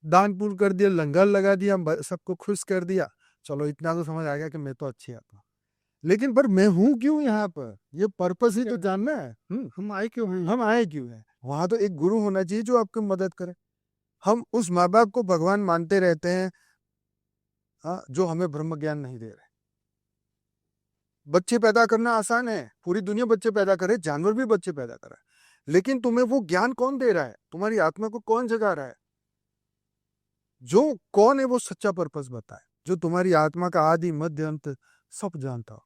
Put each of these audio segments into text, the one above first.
दान पुण्य कर दिया, लंगर लगा दिया, सबको खुश कर दिया, चलो इतना तो समझ आ गया कि मैं तो अच्छी आत्मा। लेकिन पर मैं हूं क्यों यहाँ पर, ये पर्पस ही तो जानना है। हम आए क्यों हैं? हम आए क्यों हैं? वहां तो एक गुरु होना चाहिए जो आपकी मदद करे। हम उस माँ बाप को भगवान मानते रहते हैं, हाँ, जो हमें ब्रह्म ज्ञान नहीं दे रहे। बच्चे पैदा करना आसान है, पूरी दुनिया बच्चे पैदा करे, जानवर भी बच्चे पैदा करे, लेकिन तुम्हें वो ज्ञान कौन दे रहा है? तुम्हारी आत्मा को कौन जगा रहा है? जो कौन है वो सच्चा पर्पस बताए, जो तुम्हारी आत्मा का आदि मध्य अंत सब जानता हो,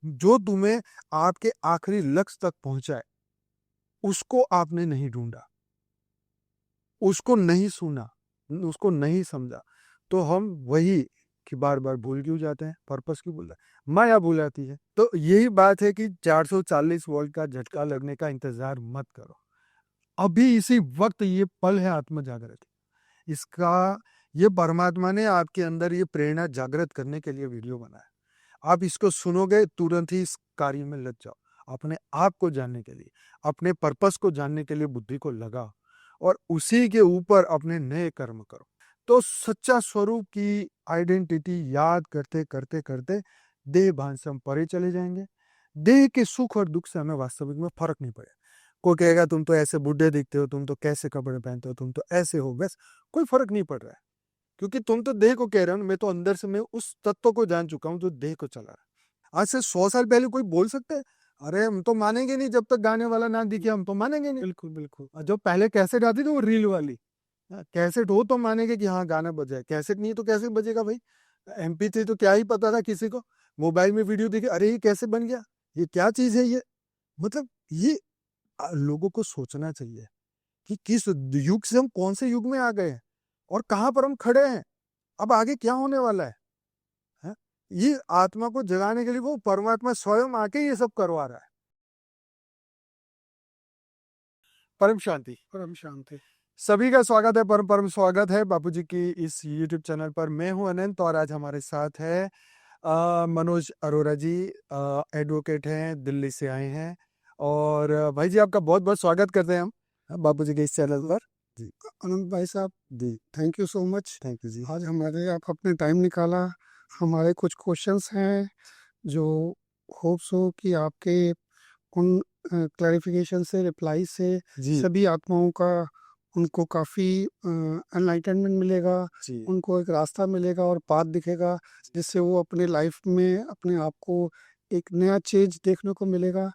जो तुम्हें आपके आखिरी लक्ष्य तक पहुंचाए, उसको आपने नहीं ढूंढा, उसको नहीं सुना, उसको नहीं समझा। तो हम वही कि बार बार भूल क्यों जाते हैं, पर्पस क्यों भूल रहे हैं, माया भूलाती है। तो यही बात है कि 440 वोल्ट का झटका लगने का इंतजार मत करो, अभी इसी वक्त ये पल है आत्म जागृति। इसका, ये परमात्मा ने आपके अंदर ये प्रेरणा जागृत करने के लिए वीडियो बनाया। आप इसको सुनोगे, तुरंत ही इस कार्य में लग जाओ, अपने आप को जानने के लिए, अपने पर्पस को जानने के लिए बुद्धि को लगाओ, और उसी के ऊपर अपने नए कर्म करो। तो सच्चा स्वरूप की आइडेंटिटी याद करते करते करते देह भान से हम परे चले जाएंगे। देह के सुख और दुख से हमें वास्तविक में फर्क नहीं पड़ेगा। कोई कहेगा तुम तो ऐसे बूढ़े दिखते हो, तुम तो कैसे कपड़े पहनते हो, तुम तो ऐसे हो, बस कोई फर्क नहीं पड़ रहा है, क्योंकि तुम तो देह को कह रहे हो, मैं तो अंदर से मैं उस तत्व को जान चुका हूं जो देह को चला रहा है। आज से 100 साल पहले कोई बोल सकते हैं? अरे हम तो मानेंगे नहीं जब तक गाने वाला ना दिखे, हम तो मानेंगे नहीं। बिल्कुल बिल्कुल। और जो पहले कैसेट आती थी वो रील वाली, कैसेट हो तो मानेंगे कि हाँ गाना बजा है, कैसेट नहीं तो कैसे बजेगा भाई? MP3 तो क्या ही पता था किसी को, मोबाइल में वीडियो दिखे, अरे ये कैसे बन गया, ये क्या चीज है ये? मतलब ये लोगों को सोचना चाहिए कि किस युग से हम कौन से युग में आ गए हैं और कहां पर हम खड़े हैं, अब आगे क्या होने वाला है? ये आत्मा को जगाने के लिए वो परमात्मा स्वयं आके ये सब करवा रहा है। परम शांति। परम शांति। सभी का स्वागत है, परम परम स्वागत है बापूजी की इस YouTube चैनल पर। मैं हूं अनंत और आज हमारे साथ है मनोज अरोरा जी, एडवोकेट हैं, दिल्ली से आए हैं। और भाई जी आपका बहुत बहुत स्वागत करते हैं हम बापूजी के इस चैनल पर। जी अनंत भाई साहब, जी, thank you so much. Thank you जी। आज हमारे आप अपने टाइम निकाला। हमारे कुछ क्वेश्चंस हैं जो होप्स हो कि आपके उन क्लैरिफिकेशन से, रिप्लाई से जी सभी आत्माओं का उनको काफ़ी एनलाइटनमेंट मिलेगा, जी उनको एक रास्ता मिलेगा और पाथ दिखेगा, जिससे वो अपने लाइफ में अपने आप को एक नया चेंज देखने को मिलेगा।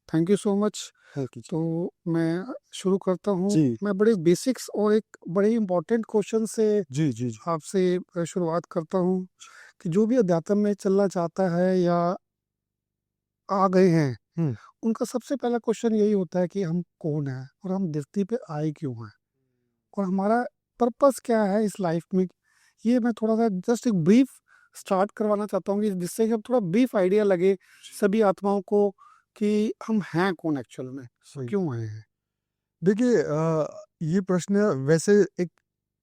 Thank you so much. Thank you तो मैं शुरू करता हूँ। जी मैं बड़े बेसिक्स और एक बड़े इम्पोर्टेंट क्वेश्चन से जी जी जी आपसे शुरुआत करता हूँ कि जो भी अध्यात्म में चलना चाहता है या आ गए हैं, हम्म उनका सबसे पहला क्वेश्चन यही होता है कि हम कौन हैं और हम धरती पे आए क्यों हैं और हमारा पर्पस क्या है इस लाइफ में। ये मैं थोड़ा सा जस्ट एक ब्रीफ स्टार्ट करवाना चाहता हूँ कि जिससे कि हम थोड़ा ब्रीफ आइडिया लगे सभी आत्माओं को कि हम हैं कौन एक्चुअल में, सही। क्यों आए हैं। देखिए ये प्रश्न वैसे एक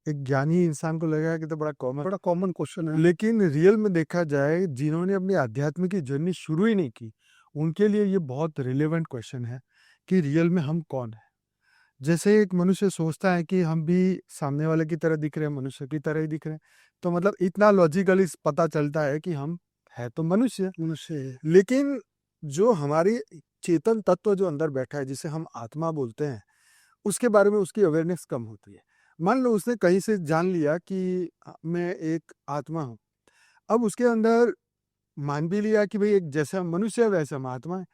एक ज्ञानी इंसान को लगेगा कि तो बड़ा कॉमन, बड़ा कॉमन क्वेश्चन है। लेकिन रियल में देखा जाए जिन्होंने अपनी आध्यात्मिक की जर्नी शुरू ही नहीं की, उनके लिए ये बहुत रिलेवेंट क्वेश्चन है कि रियल में हम कौन है। जैसे एक मनुष्य सोचता है कि हम भी सामने वाले की तरह दिख रहे हैं, मनुष्य की तरह ही दिख रहे हैं, तो मतलब इतना लॉजिकली पता चलता है कि हम है तो मनुष्य, मनुष्य। लेकिन जो हमारी चेतन तत्व जो अंदर बैठा है जिसे हम आत्मा बोलते हैं, उसके बारे में उसकी अवेयरनेस कम होती है। मान लो उसने कहीं से जान लिया कि मैं एक आत्मा हूँ, अब उसके अंदर मान भी लिया कि भाई एक जैसे हम मनुष्य है वैसे हम आत्मा है।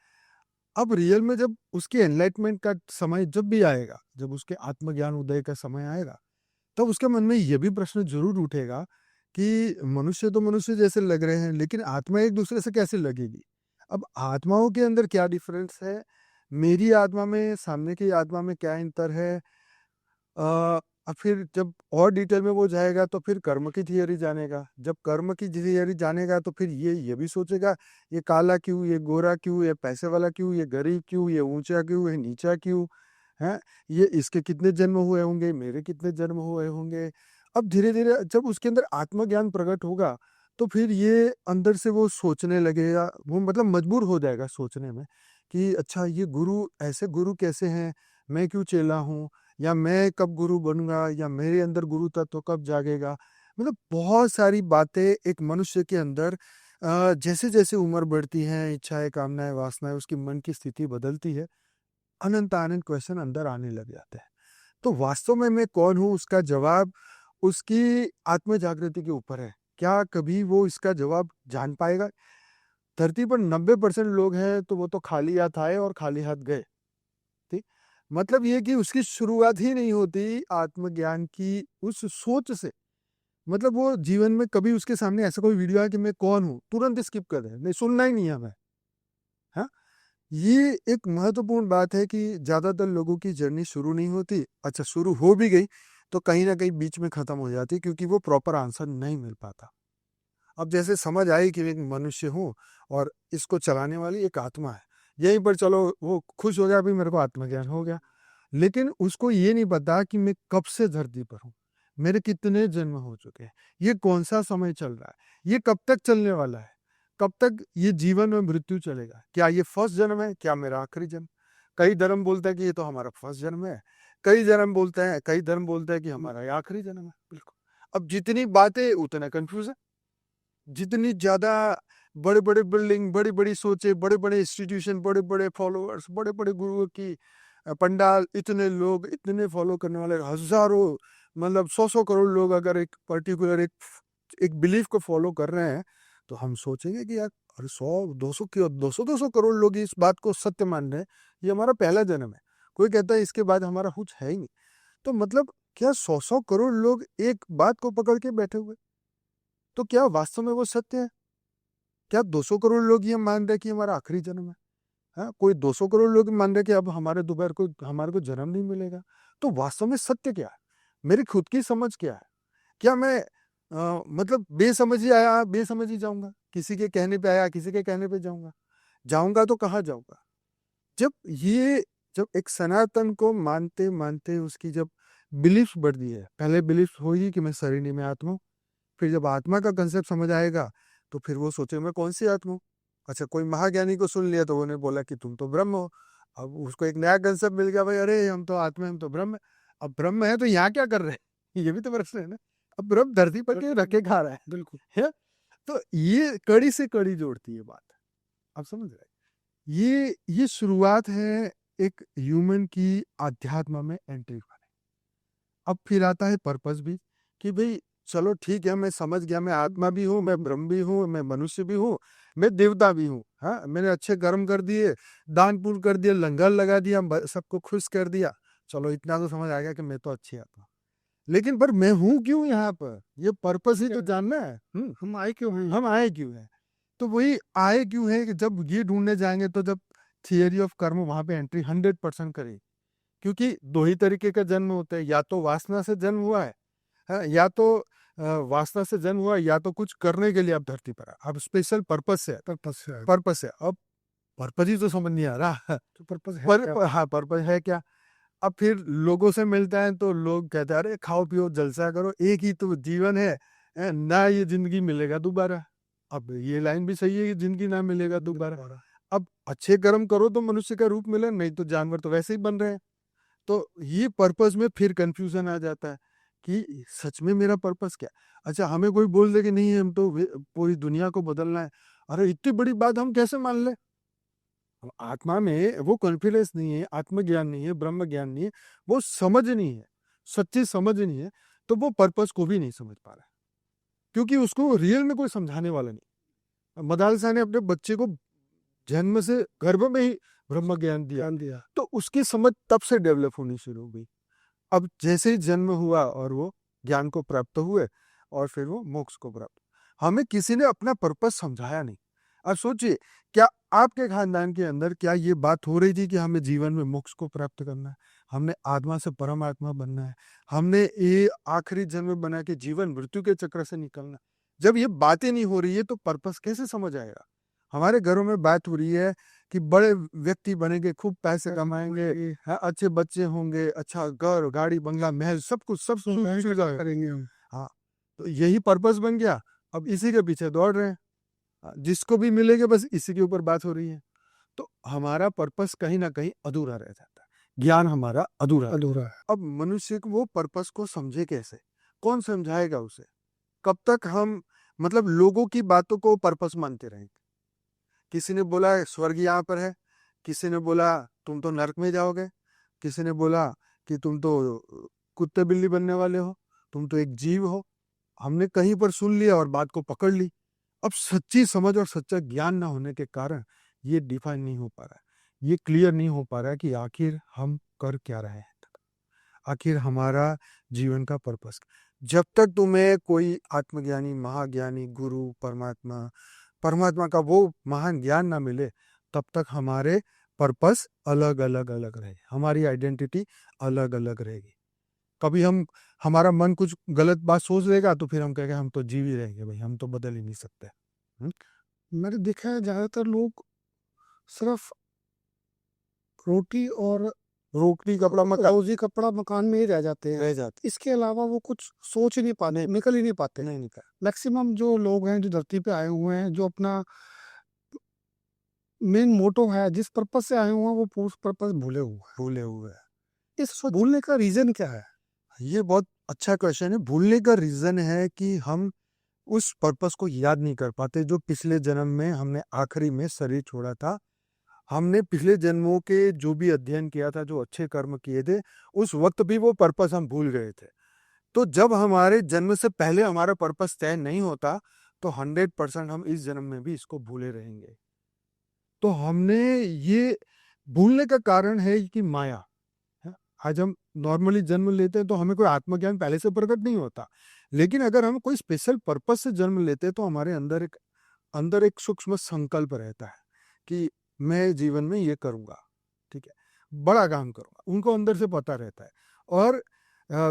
अब रियल में जब उसके एनलाइटमेंट का समय जब भी आएगा, जब उसके आत्मज्ञान उदय का समय आएगा, तब उसके मन में ये भी प्रश्न जरूर उठेगा कि मनुष्य तो मनुष्य जैसे लग रहे हैं, लेकिन आत्मा एक दूसरे से कैसे लगेगी? अब आत्माओं के अंदर क्या डिफरेंस है, मेरी आत्मा में सामने की आत्मा में क्या अंतर है? अब फिर जब और डिटेल में वो जाएगा तो फिर कर्म की थियरी जानेगा। जब कर्म की थियरी जानेगा तो फिर ये भी सोचेगा, ये काला क्यों, ये गोरा क्यों, ये पैसे वाला क्यों, ये गरीब क्यों, ये ऊंचा क्यों, ये नीचा क्यों है, ये इसके कितने जन्म हुए होंगे, मेरे कितने जन्म हुए होंगे। अब धीरे धीरे जब उसके अंदर आत्मज्ञान प्रकट होगा, तो फिर ये अंदर से वो सोचने लगेगा, वो मतलब मजबूर हो जाएगा सोचने में कि अच्छा ये गुरु, ऐसे गुरु कैसे हैं, मैं क्यों चेला हूँ, या मैं कब गुरु बनूंगा, या मेरे अंदर गुरु तत्व कब जागेगा। मतलब बहुत सारी बातें एक मनुष्य के अंदर जैसे जैसे उम्र बढ़ती है, इच्छाएं, कामनाएं, वासनाएं, उसकी मन की स्थिति बदलती है, अनंत अनंत क्वेश्चन अंदर आने लग जाते हैं। तो वास्तव में मैं कौन हूँ, उसका जवाब उसकी आत्म जागृति के ऊपर है। क्या कभी वो इसका जवाब जान पाएगा? धरती पर 90% लोग हैं तो वो तो खाली हाथ आए और खाली हाथ गए। ठीक, मतलब ये कि उसकी शुरुआत ही नहीं होती आत्मज्ञान की उस सोच से। मतलब वो जीवन में कभी उसके सामने ऐसा कोई वीडियो है कि मैं कौन हूँ, तुरंत स्किप कर दे, नहीं सुनना ही नहीं है हमें। हाँ, ये एक महत्वपूर्ण बात है कि ज्यादातर लोगों की जर्नी शुरू नहीं होती। अच्छा, शुरू हो भी गई तो कहीं ना कहीं बीच में खत्म हो जाती, क्योंकि वो प्रॉपर आंसर नहीं मिल पाता। अब जैसे समझ आई कि मैं एक मनुष्य हूँ और इसको चलाने वाली एक आत्मा है, यहीं पर चलो वो खुश हो गया, भी मेरे को आत्मज्ञान हो गया। लेकिन उसको ये नहीं पता कि मैं कब से धरती पर हूँ, मेरे कितने जन्म हो चुके हैं, ये कौन सा समय चल रहा है, ये कब तक चलने वाला है, कब तक ये जीवन में मृत्यु चलेगा, क्या ये फर्स्ट जन्म है, क्या मेरा आखिरी जन्म। कई धर्म बोलते हैं कि ये तो हमारा फर्स्ट जन्म है, कई धर्म बोलते हैं कि हमारा ये आखिरी जन्म है। बिल्कुल। अब जितनी बातें उतना कंफ्यूजन, जितनी ज्यादा बड़े बड़े बिल्डिंग, बड़ी बड़ी सोचे, बड़े बड़े इंस्टीट्यूशन, बड़े बड़े फॉलोअर्स, बड़े बड़े गुरुओं की पंडाल, इतने लोग, इतने फॉलो करने वाले हजारों, मतलब 100 करोड़ लोग अगर एक पर्टिकुलर एक बिलीफ को फॉलो कर रहे हैं, तो हम सोचेंगे कि यार, अरे 100 200 क्यों, 200 करोड़ लोग इस बात को सत्य मान रहे हैं, ये हमारा पहला जन्म है। कोई कहता है इसके बाद हमारा कुछ है ही नहीं। तो मतलब क्या 100 करोड़ लोग एक बात को पकड़ के बैठे हुए, तो क्या वास्तव में वो सत्य है? क्या 200 करोड़ लोग ये मान रहे कि हमारा आखिरी जन्म है? हाँ, कोई 200 करोड़ लोग मान रहे कि अब हमारे को जन्म नहीं मिलेगा। तो वास्तव में सत्य क्या है? मेरी खुद की समझ क्या है? क्या मैं मतलब बेसमझ ही आया, बेसमझ ही जाऊंगा, किसी के कहने पे आया, किसी के कहने पे जाऊंगा, जाऊंगा तो कहाँ जाऊंगा? जब ये जब एक सनातन को मानते मानते उसकी जब बिलीफ बढ़ती है, पहले बिलीफ होगी कि मैं शरीर नहीं, मैं आत्मा हूँ। फिर जब आत्मा का कंसेप्ट समझ आएगा, तो फिर वो सोचे मैं कौन सी आत्मा हूँ। अच्छा, कोई महाज्ञानी को सुन लिया तो उन्होंने बोला कि तुम तो ब्रह्म हो। अब उसको एक नया कंसेप्ट मिल गया, भाई अरे हम तो आत्मा हैं, हम तो ब्रह्म है। अब ब्रह्म है तो यहाँ क्या कर रहे हैं? ये भी तो प्रश्न है ना। अब ब्रह्म धरती पर के रखे खा रहा है। बिल्कुल। है? तो ये कड़ी से कड़ी जोड़ती है बात। आप समझ रहे हैं? ये शुरुआत है एक ह्यूमन की अध्यात्म में एंट्री का। अब फिर आता है पर्पस भी, कि भाई चलो ठीक है, मैं समझ गया, मैं आत्मा भी हूँ, मैं ब्रह्म भी हूँ, मैं मनुष्य भी हूँ, मैं देवता भी हूँ। हाँ, मैंने अच्छे कर्म कर दिए, दान पुण्य कर दिया, लंगर लगा दिया, सबको खुश कर दिया। चलो इतना तो समझ आ गया कि मैं तो अच्छी आत्मा। लेकिन पर मैं हूँ क्यों यहाँ पर, ये पर्पस ही तो जानना है। हम आए क्यों हैं? हम आए क्यों हैं? तो वही आए क्यों है कि जब ये ढूंढने जाएंगे, तो जब थियरी ऑफ कर्म वहां पे एंट्री 100% करेगी। क्योंकि दो ही तरीके का जन्म होता है, या तो वासना से जन्म हुआ है, या तो वासना से जन्म हुआ, या तो कुछ करने के लिए आप धरती पर आए। अब स्पेशल पर्पस है, पर्पस है। पर्पस है। अब पर्पस ही तो समझ नहीं आ रहा। तो पर्पस है क्या? हाँ, पर्पस है क्या? अब फिर लोगों से मिलता है तो लोग कहते हैं अरे खाओ पियो जलसा करो, एक ही तो जीवन है ना, ये जिंदगी मिलेगा दोबारा। अब ये लाइन भी सही है कि जिंदगी ना मिलेगा दोबारा। अब अच्छे कर्म करो तो मनुष्य का रूप मिले, नहीं तो जानवर तो वैसे ही बन रहे हैं। तो ये पर्पस में फिर कंफ्यूजन आ जाता है कि सच में मेरा पर्पस क्या है? अच्छा, हमें कोई बोल दे कि नहीं हम तो पूरी दुनिया को बदलना है, अरे इतनी बड़ी बात हम कैसे मान ले? अब आत्मा में वो कॉन्फिडेंस नहीं है, आत्मज्ञान नहीं है, ब्रह्म ज्ञान नहीं है, वो समझ नहीं है, सच्ची समझ नहीं है, तो वो पर्पस को भी नहीं समझ पा रहा है, क्योंकि उसको रियल में कोई समझाने वाला नहीं। मदालसा ने अपने बच्चे को जन्म से गर्भ में ही ब्रह्म ज्ञान दिया, ध्यान दिया। तो उसकी समझ तब से डेवलप होनी शुरू हो गई। अब जैसे ही जन्म हुआ और वो ज्ञान को प्राप्त हुए, और फिर वो मोक्ष को प्राप्त, हमें किसी ने अपना पर्पस समझाया नहीं। अब सोचिए, क्या आपके खानदान के अंदर क्या ये बात हो रही थी कि हमें जीवन में मोक्ष को प्राप्त करना है, हमने आत्मा से परमात्मा बनना है, हमने ये आखिरी जन्म बना के जीवन मृत्यु के चक्र से निकलना है? जब ये बातें नहीं हो रही है तो पर्पस कैसे समझ आएगा? हमारे घरों में बात हो रही है कि बड़े व्यक्ति बनेंगे, खूब पैसे कमाएंगे, हाँ, अच्छे बच्चे होंगे, अच्छा घर गाड़ी बंगला महल सब कुछ, सब सुविधा करेंगे हम। हाँ, तो यही पर्पस बन गया। अब इसी के पीछे दौड़ रहे हैं। जिसको भी मिलेगा बस इसी के ऊपर बात हो रही है। तो हमारा पर्पस कहीं ना कहीं अधूरा रह जाता है। ज्ञान हमारा अधूरा है। अधूरा है। अब मनुष्य को वो पर्पस को समझे कैसे? कौन समझाएगा उसे? कब तक हम मतलब लोगों की बातों को पर्पस मानते रहेंगे? किसी ने बोला स्वर्ग यहाँ पर है, किसी ने बोला तुम तो नरक में जाओगे, किसी ने बोला कि तुम तो कुत्ते बिल्ली बनने वाले हो, तुम तो एक जीव हो। हमने कहीं पर सुन लिया और बात को पकड़ ली। अब सच्ची समझ और सच्चा ज्ञान ना होने के कारण ये डिफाइन नहीं हो पा रहा है, ये क्लियर नहीं हो पा रहा है कि आखिर हम कर क्या रहे हैं, आखिर हमारा जीवन का पर्पस। जब तक तुम्हें कोई आत्मज्ञानी, महाज्ञानी, गुरु, परमात्मा परमात्मा का वो महान ज्ञान ना मिले, तब तक हमारे पर्पस अलग अलग अलग रहे, हमारी आइडेंटिटी अलग अलग रहेगी। कभी हमारा मन कुछ गलत बात सोच लेगा तो फिर हम कहेंगे हम तो जीव ही रहेंगे भाई, हम तो बदल ही नहीं सकते। मैंने देखा है ज़्यादातर लोग सिर्फ रोटी और रोटी कपड़ा मकान रोजी कपड़ा मकान में ही रह जाते हैं। रह जाते इसके अलावा वो कुछ सोच ही नहीं पाते, निकल ही नहीं पाते। नहीं निकल मैक्सिमम जो लोग हैं जो धरती पे आए हुए हैं, जो अपना मेन मोटो है, जिस पर्पस से आए हुए हैं, वो पर्पस भूले हुए हैं। भूले हुए हैं। इस भूलने का रीजन क्या है? ये बहुत अच्छा क्वेश्चन है। भूलने का रीजन है कि हम उस पर्पस को याद नहीं कर पाते जो पिछले जन्म में हमने आखिरी में शरीर छोड़ा था। हमने पिछले जन्मों के जो भी अध्ययन किया था, जो अच्छे कर्म किए थे, उस वक्त भी वो पर्पस हम भूल गए थे। तो जब हमारे जन्म से पहले हमारा पर्पस तय नहीं होता तो 100% हम इस जन्म में भी इसको भूले रहेंगे। तो हमने ये भूलने का कारण है कि माया है। आज हम नॉर्मली जन्म लेते हैं तो हमें कोई आत्मज्ञान पहले से प्रकट नहीं होता, लेकिन अगर हम कोई स्पेशल पर्पस से जन्म लेते हैं तो हमारे अंदर एक सूक्ष्म संकल्प रहता है कि मैं जीवन में ये करूंगा, ठीक है, बड़ा काम करूंगा, उनको अंदर से पता रहता है। और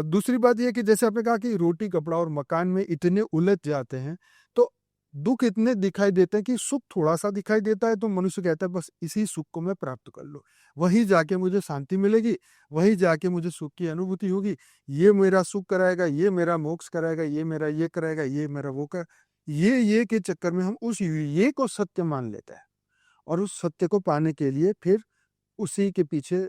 दूसरी बात यह कि जैसे आपने कहा कि रोटी कपड़ा और मकान में इतने उलझ जाते हैं, तो दुख इतने दिखाई देते हैं कि सुख थोड़ा सा दिखाई देता है तो मनुष्य कहता है बस इसी सुख को मैं प्राप्त कर लूं, वहीं जाके मुझे शांति मिलेगी, वहीं जाके मुझे सुख की अनुभूति होगी, ये मेरा सुख कराएगा, ये मेरा मोक्ष कराएगा, ये मेरा ये कराएगा, ये मेरा वो कर, ये के चक्कर में हम उस ये को सत्य मान लेते हैं और उस सत्य को पाने के लिए फिर उसी के पीछे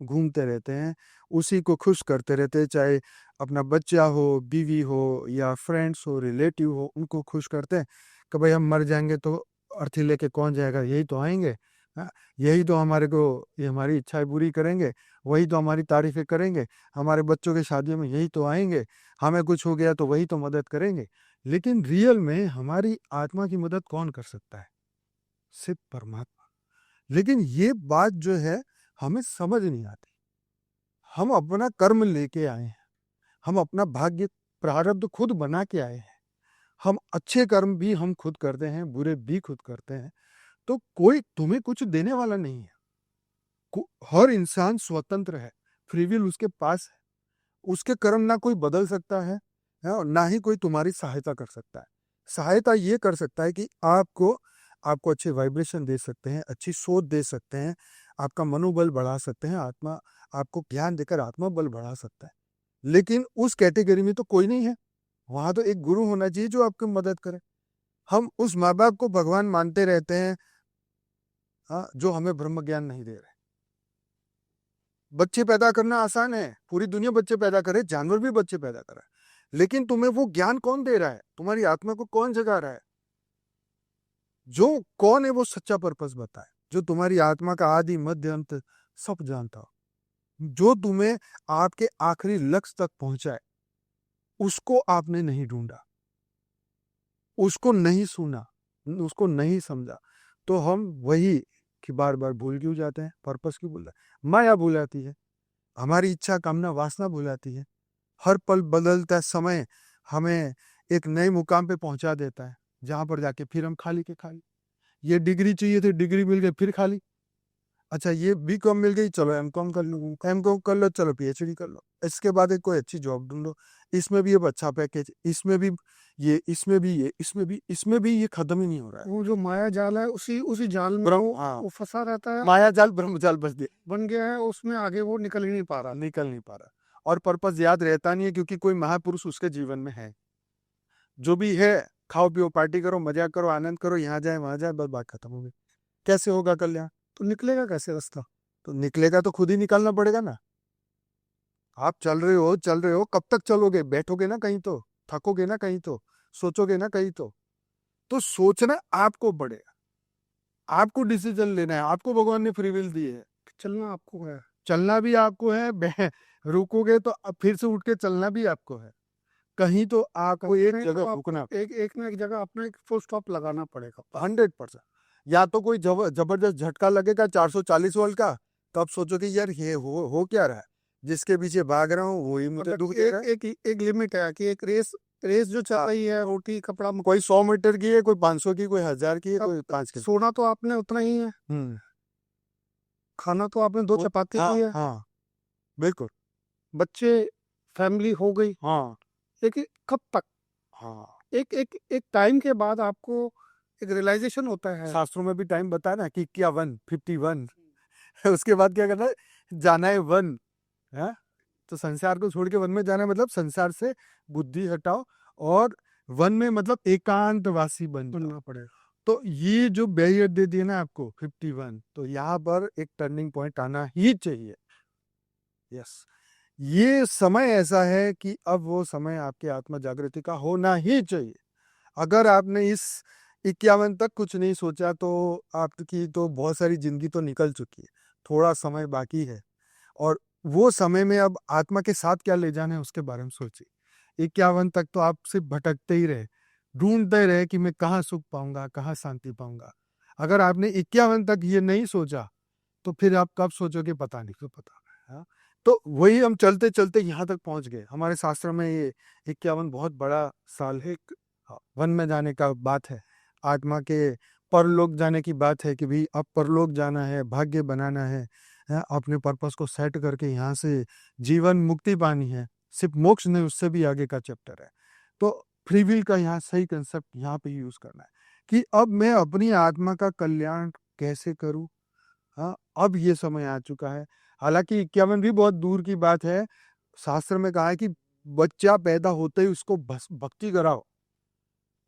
घूमते रहते हैं, उसी को खुश करते रहते हैं, चाहे अपना बच्चा हो, बीवी हो या फ्रेंड्स हो, रिलेटिव हो, उनको खुश करते हैं कि भाई हम मर जाएंगे तो अर्थी लेके कौन जाएगा, यही तो आएंगे, हाँ, यही तो हमारे को ये हमारी इच्छाएं पूरी करेंगे, वही तो हमारी तारीफें करेंगे, हमारे बच्चों के शादियों में यही तो आएंगे, हमें कुछ हो गया तो वही तो मदद करेंगे। लेकिन रियल में हमारी आत्मा की मदद कौन कर सकता है? सिर्फ परमात्मा। लेकिन ये बात जो है हमें समझ नहीं आती। हम अपना कर्म लेके आए हैं, हम अपना भाग्य प्रारब्ध खुद बना के आए हैं, हम अच्छे कर्म भी हम खुद करते हैं, बुरे भी खुद करते हैं, तो कोई तुम्हें कुछ देने वाला नहीं है। हर इंसान स्वतंत्र है, फ्री विल उसके पास है, उसके कर्म ना कोई बदल सकता है और ना ही कोई तुम्हारी सहायता कर सकता है। सहायता ये कर सकता है कि आपको अच्छे वाइब्रेशन दे सकते हैं, अच्छी सोच दे सकते हैं, आपका मनोबल बढ़ा सकते हैं, आत्मा आपको ज्ञान देकर आत्मा बल बढ़ा सकता है। लेकिन उस कैटेगरी में तो कोई नहीं है। वहां तो एक गुरु होना चाहिए जो आपकी मदद करे। हम उस माँ बाप को भगवान मानते रहते हैं, हाँ, जो हमें ब्रह्म ज्ञान नहीं दे रहे। बच्चे पैदा करना आसान है, पूरी दुनिया बच्चे पैदा करे, जानवर भी बच्चे पैदा कर रहा है, लेकिन तुम्हें वो ज्ञान कौन दे रहा है? तुम्हारी आत्मा को कौन जगा रहा है? जो कौन है वो सच्चा पर्पस बताए, जो तुम्हारी आत्मा का आदि मध्य अंत सब जानता हो, जो तुम्हें आपके आखिरी लक्ष्य तक पहुंचाए, उसको आपने नहीं ढूंढा, उसको नहीं सुना, उसको नहीं समझा, तो हम वही कि बार बार भूल क्यों जाते हैं? पर्पस क्यों भूल जाते हैं? माया भुलाती है, हमारी इच्छा कामना वासना भुलाती है। हर पल बदलता समय हमें एक नए मुकाम पे पहुंचा देता है, जहां पर जाके फिर हम खाली के खाली। ये डिग्री चाहिए थी, डिग्री मिल गई, फिर खाली। अच्छा ये बीकॉम मिल गई, चलो एमकॉम कर लो, एमकॉम कर लो, चलो पीएचडी कर लो, इसके बाद एक कोई अच्छी जॉब ढूंढो, इसमें भी अब अच्छा पैकेज, इसमें भी ये, इसमें भी ये, इसमें भी ये खत्म ही नहीं हो रहा है। वो जो माया जाल है, उसी जाल में हाँ, वो फंसा रहता है, माया जाल ब्रह्म जाल बन गया है, उसमें आगे वो निकल ही नहीं पा रहा। निकल नहीं पा रहा और पर्पस याद रहता नहीं है, क्योंकि कोई महापुरुष उसके जीवन में है। जो भी है, खाओ पियो पार्टी करो, मजा करो, आनंद करो, यहाँ जाए वहां जाए, बस बात खत्म हो गई। कैसे होगा कल्याण? तो निकलेगा कैसे रास्ता? तो निकलेगा तो खुद ही निकालना पड़ेगा ना। आप चल रहे हो, कब तक चलोगे? बैठोगे ना कहीं तो, थकोगे ना कहीं तो, सोचोगे ना कहीं तो सोचना आपको पड़ेगा, आपको डिसीजन लेना है, आपको भगवान ने फ्री विल दी है, चलना आपको है। चलना भी आपको है, रुकोगे तो अब फिर से उठ के चलना भी आपको है, कहीं तो आपको एक कहीं जगह तो रुकना, आपको एक ना एक जगह अपना एक फुल स्टॉप लगाना पड़ेगा। 100%। या तो कोई जबरदस्त झटका लगेगा 440 वोल्ट का, तब सोचो कि यार ये हो क्या रहा है, जिसके पीछे भाग रहा हूँ वही मुझे मतलब दुख दे रहा है। एक लिमिट है कि एक रेस जो चल रही है, रोटी कपड़ा मकान, कोई 100 मीटर की है, कोई 500 की, कोई 1000 की है, अब कोई 5 की। सोना तो आपने उतना ही है, खाना तो आपने 2 चपाती हाँ की है, हाँ बिल्कुल। बच्चे, फैमिली हो गई, हाँ लेकिन कब तक? हाँ, एक टाइम के बाद आपको एक रियलाइजेशन होता है। शास्त्रों में भी टाइम बताया ना कि क्या 51 उसके बाद क्या करना है, जाना है वन है। तो संसार को छोड़ के वन में जाना है, मतलब संसार से बुद्धि हटाओ और वन में मतलब एकांतवासी बन जाओ। बनना पड़ेगा। तो ये जो बैरियर दे दिए ना आपको 51, तो यहाँ पर एक टर्निंग पॉइंट आना ही चाहिए। यस, ये समय ऐसा है कि अब वो समय आपके आत्मा जागृति का होना ही चाहिए। अगर आपने इस 51 तक कुछ नहीं सोचा तो आपकी तो बहुत सारी जिंदगी तो निकल चुकी है, थोड़ा समय बाकी है। और वो समय में अब आत्मा के साथ क्या ले जाना है उसके बारे में सोचिए। 51 तक तो आप सिर्फ भटकते ही रहे, ढूंढते रहे कि मैं कहाँ सुख पाऊंगा, कहाँ शांति पाऊंगा। अगर आपने 51 तक ये नहीं सोचा तो फिर आप कब सोचोगे पता नहीं, क्यों पता। हाँ? तो वही हम चलते चलते यहाँ तक पहुंच गए। हमारे शास्त्र में ये 51 बहुत बड़ा साल है। वन में जाने का बात है, आत्मा के परलोक जाने की बात है कि भाई अब परलोक जाना है, भाग्य बनाना है, अपने पर्पस को सेट करके यहाँ से जीवन मुक्ति पानी है। सिर्फ मोक्ष नहीं, उससे भी आगे का चैप्टर है। तो फ्री विल का यहाँ सही कंसेप्ट यहाँ पे यूज करना है कि अब मैं अपनी आत्मा का कल्याण कैसे करूं। हाँ, अब ये समय आ चुका है। हालांकि 51 भी बहुत दूर की बात है। शास्त्र में कहा है कि बच्चा पैदा होते ही उसको भक्ति कराओ।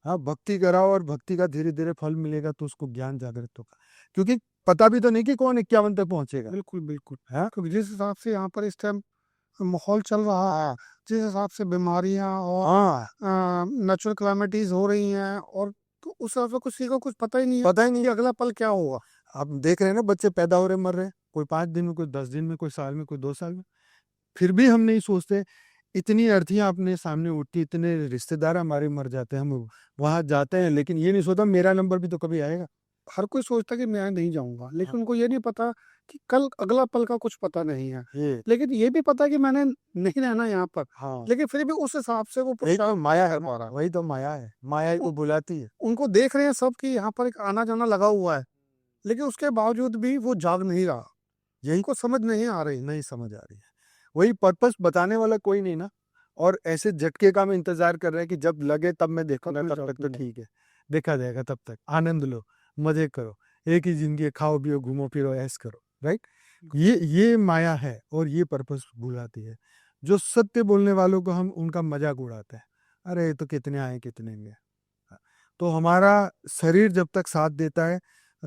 हाँ, भक्ति कराओ और भक्ति का धीरे धीरे फल मिलेगा तो उसको ज्ञान जागृत होगा, क्योंकि पता भी तो नहीं कि कौन 51 तक पहुंचेगा। बिल्कुल, बिल्कुल। हाँ क्योंकि जिस हिसाब से यहाँ पर इस टाइम माहौल चल रहा है, जिस हिसाब से बीमारियाँ और हाँ, नेचुरल कैलामिटीज़ हो रही हैं, और तो उस हिसाब से किसी को कुछ पता ही नहीं है पता ही नहीं। कि अगला पल क्या होगा। आप देख रहे हैं ना, बच्चे पैदा हो रहे मर रहे, कोई 5 दिन में, कोई 10 दिन में, कोई साल में, कोई 2 साल में। फिर भी हम नहीं सोचते। इतनी अर्थियां अपने सामने उठती, इतने रिश्तेदार हमारे मर जाते हैं, हम वहां जाते हैं, लेकिन ये नहीं सोचता मेरा नंबर भी तो कभी आएगा। हर कोई सोचता है कि मैं नहीं जाऊँगा, हाँ, लेकिन उनको ये नहीं पता कि कल अगला पल का कुछ पता नहीं है। ये लेकिन ये भी पता है कि मैंने नहीं रहना यहाँ पर, हाँ, लेकिन फिर भी उस हिसाब से वो यही तो माया है, हमारा वही तो माया है, माया ही उ को बुलाती है। उनको देख रहे हैं सब कि यहाँ पर एक आना-जाना लगा हुआ है, लेकिन उसके बावजूद भी वो जाग नहीं रहा। यही उनको समझ नहीं आ रही। नहीं समझ आ रही है। वही पर्पस बताने वाला कोई नहीं ना, और ऐसे झटके का हम इंतजार कर रहे हैं कि जब लगे तब मैं देखूंगा, तब मैं तब तक तो जाऊँगा। ठीक है, देखा जाएगा। तब तक आनंद लो, मजे करो, एक ही जिंदगी है, खाओ पियो घूमो फिरो ऐश करो। राइट, ये माया है और ये पर्पस भुलाती है। जो सत्य बोलने वालों को हम उनका मजाक उड़ाते हैं, अरे ये तो कितने आए कितने गए। तो हमारा शरीर जब तक साथ देता है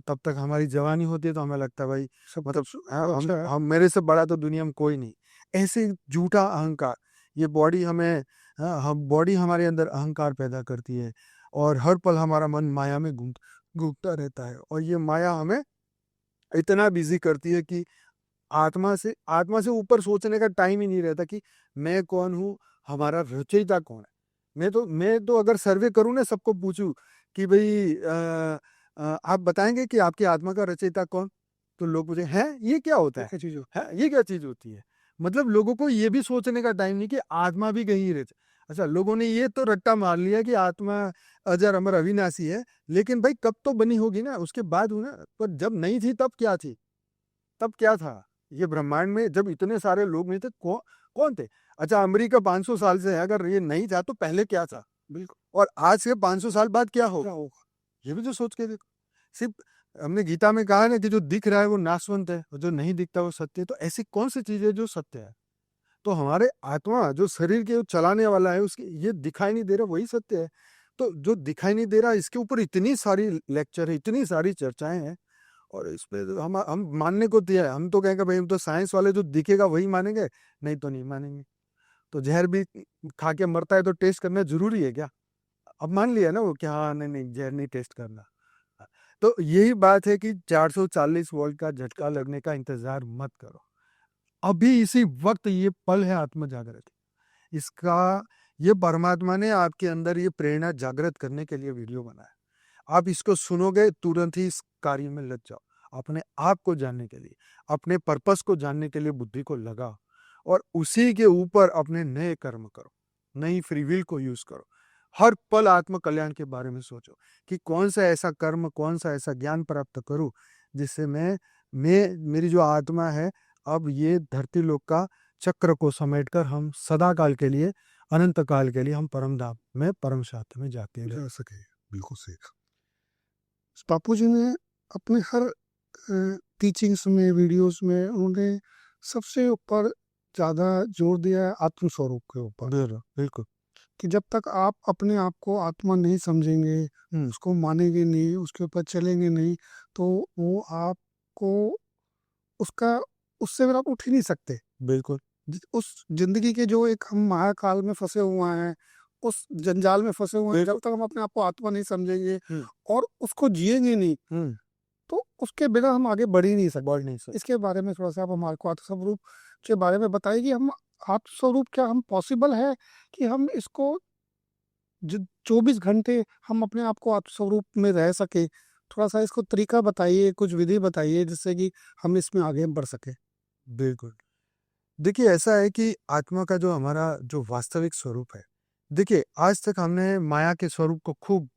तब तक हमारी जवानी होती है, तो हमें लगता है भाई सब मतलब कुछ अच्छा है। हम मेरे से बड़ा तो दुनिया में कोई नहीं। ऐसे झूठा अहंकार, ये बॉडी हमें, हम बॉडी हमारे अंदर अहंकार पैदा करती है और हर पल हमारा मन माया में घूमता रहता है, और ये माया हमें इतना बिजी करती है कि आत्मा से ऊपर सोचने का टाइम ही नहीं रहता कि मैं कौन हूँ, हमारा रचयिता कौन है। मैं तो अगर सर्वे करूँ ना, सबको पूछूं कि भाई आप बताएंगे कि आपकी आत्मा का रचयिता कौन, तो लोग पूछे हैं ये क्या होता ये क्या चीज़ हो है ये क्या चीज होती है। मतलब लोगों को ये भी सोचने का टाइम नहीं कि आत्मा भी कहीं रच। अच्छा, लोगों ने ये तो रट्टा मार लिया कि आत्मा अजर अमर अविनाशी है, लेकिन भाई कब तो बनी होगी ना, उसके बाद हुई ना। पर जब नहीं थी तब क्या थी, तब क्या था। ये ब्रह्मांड में जब इतने सारे लोग नहीं थे, कौन थे। अच्छा, अमेरिका 500 साल से है, अगर ये नहीं था तो पहले क्या था। बिल्कुल, और आज से 500 साल बाद क्या क्या होगा, होगा? ये भी तो सोच के देखो। सिर्फ हमने गीता में कहा है ना कि जो दिख रहा है वो नाशवंत है और जो नहीं दिखता वो सत्य है। तो ऐसी कौन सी चीज है जो सत्य है। तो हमारे आत्मा जो शरीर के चलाने वाला है, उसकी ये दिखाई नहीं दे रहा, वही सत्य है। तो जो दिखाई नहीं दे रहा, इसके ऊपर इतनी सारी लेक्चर है, इतनी सारी चर्चाएं हैं, और इसमें तो हम मानने को तैयार है। हम तो कहेंगे भाई हम तो साइंस वाले जो दिखेगा वही मानेंगे, नहीं तो नहीं मानेंगे। तो जहर भी खा के मरता है तो टेस्ट करना जरूरी है क्या? अब मान लिया ना वो कि हाँ नहीं नहीं जहर नहीं टेस्ट करना। तो यही बात है कि 440 वोल्ट का झटका लगने का इंतजार मत करो। अभी इसी वक्त ये पल है आत्म जागृति। इसका ये परमात्मा ने आपके अंदर ये प्रेरणा जागृत करने के लिए वीडियो बनाया। आप इसको सुनोगे तुरंत ही इस कार्य में लग जाओ। अपने आप को जानने के लिए, अपने पर्पस को जानने के लिए बुद्धि को लगाओ और उसी के ऊपर अपने नए कर्म करो, नई फ्री विल को यूज करो। हर पल आत्म कल्याण के बारे में सोचो कि कौन सा ऐसा कर्म, कौन सा ऐसा ज्ञान प्राप्त करूं जिससे मैं मेरी जो आत्मा है अब ये धरती लोक का चक्र को समेटकर हम सदा काल के लिए, अनंत काल के लिए हम परम धाम में, परम शांति में जाके जा सके। बिल्कुल सही। बापू जी ने अपने हर टीचिंग्स में, वीडियोस में उन्होंने सबसे ऊपर ज़्यादा जोर दिया है आत्म स्वरूप के ऊपर। बिल्कुल कि जब तक आप अपने आप को आत्मा नहीं समझेंगे, उसको मानेंगे नहीं, उसके ऊपर चलेंगे नहीं, तो वो आपको उसका उससे फिर आप उठ ही नहीं सकते। बिल्कुल उस जिंदगी के जो एक हम माया काल में फंसे हुए हैं, उस जंजाल में फंसे हुए हैं, जब तक हम अपने आप को आत्मा नहीं समझेंगे और उसको जिएंगे नहीं, तो उसके बिना हम आगे बढ़ ही नहीं सकते। इसके बारे में थोड़ा सा आप हमारे को आत्मस्वरूप के बारे में बताइए कि हम आत्मस्वरूप क्या हम पॉसिबल है कि हम इसको 24 घंटे हम अपने आप को आत्मस्वरूप में रह सके। थोड़ा सा इसको तरीका बताइए, कुछ विधि बताइए जिससे कि हम इसमें आगे बढ़ सके। बिल्कुल। देखिए ऐसा है कि आत्मा का जो हमारा जो वास्तविक स्वरूप है, देखिए आज तक हमने माया के स्वरूप को खूब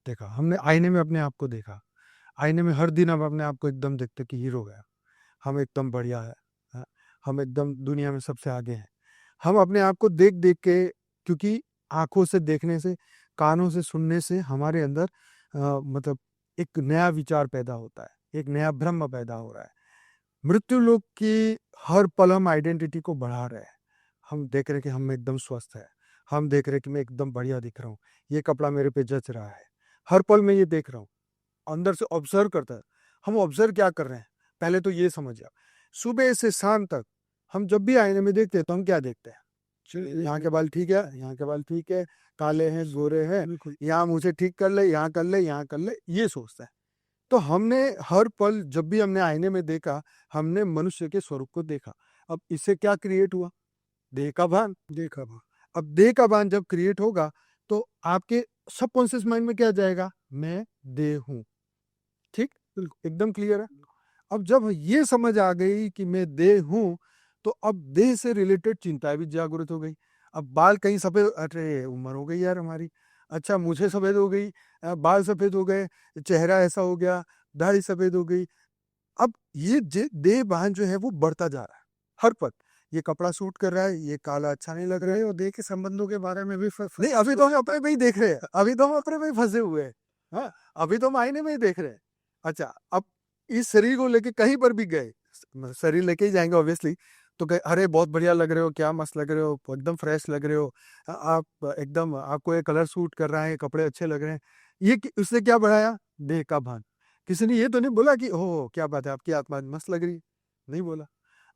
देखा। हमने आईने में अपने आप को देखा। आईने में हर दिन हम अपने आप को एकदम देखते कि हीरो गया, हम एकदम बढ़िया है, हाँ, हम एकदम दुनिया में सबसे आगे हैं। हम अपने आप को देख देख के, क्योंकि आंखों से देखने से, कानों से सुनने से हमारे अंदर मतलब एक नया विचार पैदा होता है, एक नया ब्रह्म पैदा हो रहा है। मृत्यु लोक की हर पल हम आइडेंटिटी को बढ़ा रहे हैं। हम देख रहे हैं कि हम एकदम स्वस्थ है, हम देख रहे हैं कि मैं एकदम बढ़िया दिख रहा हूँ, ये कपड़ा मेरे पे जच रहा है, हर पल मैं ये देख रहा हूँ। अंदर से ऑब्जर्व करता है। हम ऑब्जर्व क्या कर रहे हैं, पहले तो ये समझिए। सुबह से शाम तक हम जब भी आईने में देखते हैं तो हम क्या देखते हैं? यहाँ के बाल ठीक है, यहाँ के बाल ठीक है, काले हैं, गोरे हैं, यहाँ मुझे ठीक कर ले, यहाँ कर ले, यहाँ कर ले, ये सोचता है। तो हमने हर पल जब भी हमने आईने में देखा, हमने मनुष्य के स्वरूप को देखा। अब इससे क्या क्रिएट हुआ? देह का भान। अब देह का भान जब क्रिएट होगा तो आपके सबकॉन्शियस माइंड में क्या जाएगा? मैं देह हूं। ठीक, एकदम क्लियर है। अब जब ये समझ आ गई कि मैं देह हूं, तो अब देह से रिलेटेड चिंताएं भी जागृत हो गई। अब बाल कहीं सफेद, अरे उम्र हो गई यार हमारी, अच्छा मुझे सफेद हो गई, बाल सफेद हो गए, चेहरा ऐसा हो गया, दाढ़ी सफेद हो गई। अब ये देह भान जो है वो बढ़ता जा रहा है हर पल। ये कपड़ा सूट कर रहा है, ये काला अच्छा नहीं लग रहा है। और देह के संबंधों के बारे में भी नहीं, अभी तो हम अपने में ही देख रहे हैं, अभी तो हम अपने में ही फंसे हुए हैं। हाँ, अभी तो हम आईने में ही देख रहे हैं। अच्छा, अब इस शरीर को लेके कहीं पर भी गए, शरीर लेके ही जाएंगे ऑब्वियसली, तो कहे अरे बहुत बढ़िया लग रहे हो, क्या मस्त लग रहे हो, एकदम फ्रेश लग रहे हो, आप एकदम, आपको ये कलर सूट कर रहा है, कपड़े अच्छे लग रहे हैं। ये उसने क्या बढ़ाया? देह का भान। किसी ने ये तो नहीं बोला कि ओह क्या बात है, आपकी आत्मा मस्त लग रही है, नहीं बोला।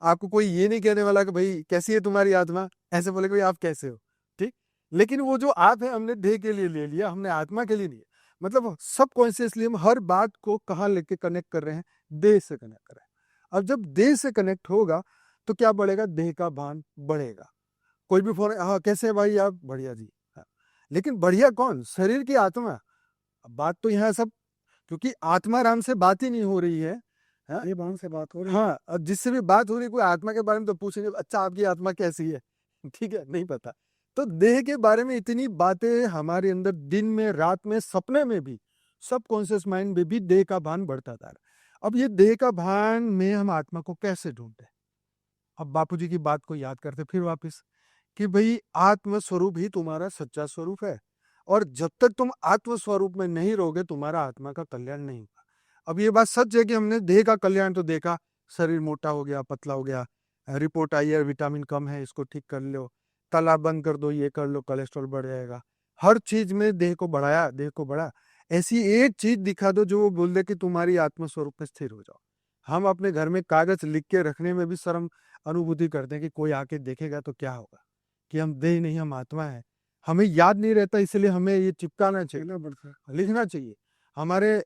आपको कोई ये नहीं कहने वाला कि भाई कैसी है तुम्हारी आत्मा, ऐसे बोले भाई आप कैसे हो, ठीक। लेकिन वो जो आप है हमने देह के लिए ले लिया, हमने आत्मा के लिए नहीं। मतलब सबकॉन्शियसली हम हर बात को कहाँ लेके कनेक्ट कर रहे हैं? देह से कनेक्ट कर रहे हैं। अब जब देह से कनेक्ट होगा तो क्या बढ़ेगा? देह का भान बढ़ेगा। कोई भी फोन, हाँ कैसे है भाई आप? बढ़िया जी। हाँ। लेकिन बढ़िया कौन? शरीर की आत्मा। अब बात तो यहाँ सब, क्योंकि आत्मा राम से बात ही नहीं हो रही है। हाँ, ये बात से बात हो रही है। हाँ, अब जिससे भी बात हो रही है कोई आत्मा के बारे में तो पूछेंगे, अच्छा आपकी आत्मा कैसी है? ठीक है, नहीं पता। तो देह के बारे में इतनी बातें हमारे अंदर दिन में, रात में, सपने में भी, सबकॉन्शियस माइंड में भी देह का भान बढ़ता जा रहा है। अब ये देह का भान में हम आत्मा को कैसे ढूंढते? अब बापूजी की बात को याद करते फिर वापस कि भाई आत्म स्वरूप ही तुम्हारा सच्चा स्वरूप है, और जब तक तुम आत्म स्वरूप में नहीं रहोगे तुम्हारा आत्मा का कल्याण नहीं होगा। अब ये बात सच है कि हमने देह का कल्याण तो देखा, शरीर मोटा हो गया, पतला हो गया, रिपोर्ट आई है विटामिन कम है, इसको ठीक कर लो, तालाब बंद कर दो, ये कर लो, कोलेस्ट्रॉल बढ़ जाएगा। हर चीज में देह को बढ़ाया, देह को बढ़ा। ऐसी एक चीज दिखा दो जो वो बोल दे कि तुम्हारी आत्म स्वरूप में स्थिर हो जाओ। हम अपने घर में कागज लिख के रखने में भी शर्म अनुभूति करते हैं कि कोई आके देखेगा तो क्या होगा, कि हम देह नहीं हम आत्मा है। हमें याद नहीं रहता, इसलिए हमें ये चिपकाना चाहिए, लिखना पड़ता है। लिखना चाहिए। हमारे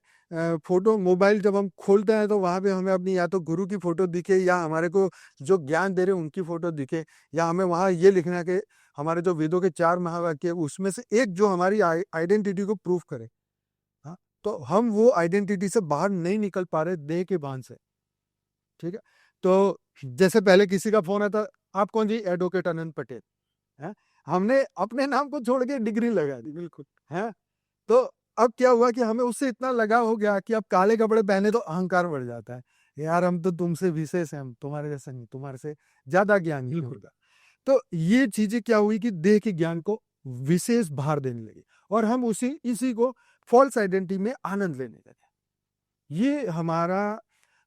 फोटो मोबाइल जब हम खोलते हैं तो वहां पे हमें अपनी या तो गुरु की फोटो दिखे या हमारे को जो ज्ञान दे रहे हैं उनकी फोटो दिखे, या हमें वहां ये लिखना है कि हमारे जो वेदों के 4 महावाक्य उसमें से एक जो हमारी आइडेंटिटी को प्रूफ करे। हाँ, तो हम वो आइडेंटिटी से बाहर नहीं निकल पा रहे देह के बांध से। ठीक है, तो जैसे पहले किसी का फोन आता, आप कौन जी? एडवोकेट अनंत पटेल। है, हमने अपने नाम को छोड़ के डिग्री लगा दी। बिल्कुल। है, तो अब क्या हुआ कि हमें उससे इतना लगाव हो गया कि अब काले कपड़े पहने तो अहंकार बढ़ जाता है, यार हम तो तुमसे विशेष हैं, हम तुम्हारे जैसा नहीं, तुम्हारे से ज्यादा ज्ञानी बिल्कुल। होगा। तो ये चीजें क्या हुई कि देह के ज्ञान को विशेष भार देने लगी और हम इसी को फॉल्स आइडेंटिटी में आनंद लेने लगे। ये हमारा,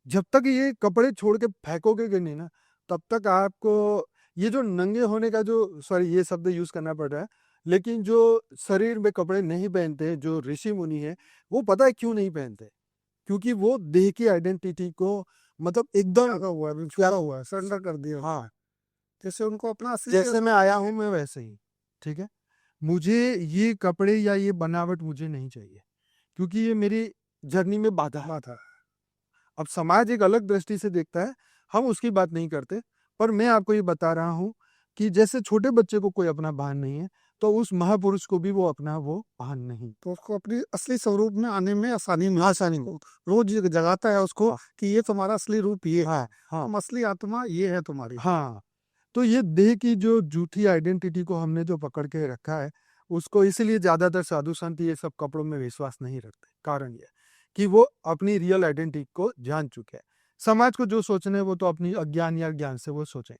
जब तक ये कपड़े छोड़ के फेंकोगे कि नहीं ना, तब तक आपको ये जो नंगे होने का जो, सॉरी ये शब्द यूज करना पड़ रहा है, लेकिन जो शरीर में कपड़े नहीं पहनते, जो ऋषि मुनि है, वो पता है क्यों नहीं पहनते? क्योंकि वो देह की आइडेंटिटी को मतलब एकदम त्यागा हुआ है, छुपा हुआ है, सरेंडर कर दिया। हाँ, जैसे उनको अपना असली जैसे मैं आया हूं मैं वैसे ही। ठीक है, मुझे ये कपड़े या ये बनावट मुझे नहीं चाहिए, क्योंकि ये मेरी जर्नी में बाधा है। बात है। अब समाज एक अलग दृष्टि से देखता है, हम उसकी बात नहीं करते, पर मैं आपको ये बता रहा हूं कि जैसे छोटे बच्चे को कोई अपना भान नहीं है, तो उस महापुरुष को भी वो अपना वो भान नहीं। तो उसको अपनी असली स्वरूप में आने में आसानी में आसानी में। रोज जगाता है उसको हाँ। कि ये तुम्हारा असली रूप ये है, हाँ हाँ तुम असली आत्मा ये है तुम्हारी। हाँ, तो ये देह की जो झूठी आइडेंटिटी को हमने जो पकड़ के रखा है, उसको इसलिए ज्यादातर साधु संत ये सब कपड़ों में विश्वास नहीं रखते। कारण ये है कि वो अपनी रियल आइडेंटिटी को जान चुके हैं। समाज को जो सोचना है वो तो अपनी अज्ञान या ज्ञान से वो सोचें,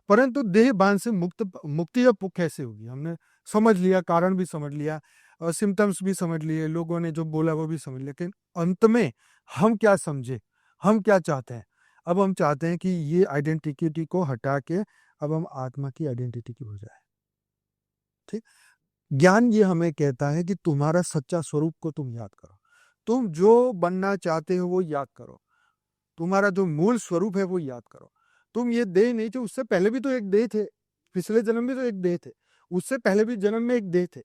परंतु देह बांध से मुक्ति अब कैसे होगी? हमने समझ लिया, कारण भी समझ लिया और सिम्टम्स भी समझ लिए, लोगों ने जो बोला वो भी समझ लिया, लेकिन अंत में हम क्या समझे, हम क्या चाहते हैं? अब हम चाहते हैं कि ये आइडेंटिटी को हटा के अब हम आत्मा की आइडेंटिटी की हो जाए। ठीक, ज्ञान ये हमें कहता है कि तुम्हारा सच्चा स्वरूप को तुम याद करो, तुम जो बनना चाहते हो वो याद करो, तुम्हारा जो मूल स्वरूप है वो याद करो। तुम ये देह नहीं थे, उससे पहले भी तो एक देह थे, पिछले जन्म में तो एक देह थे, उससे पहले भी जन्म में एक देह थे,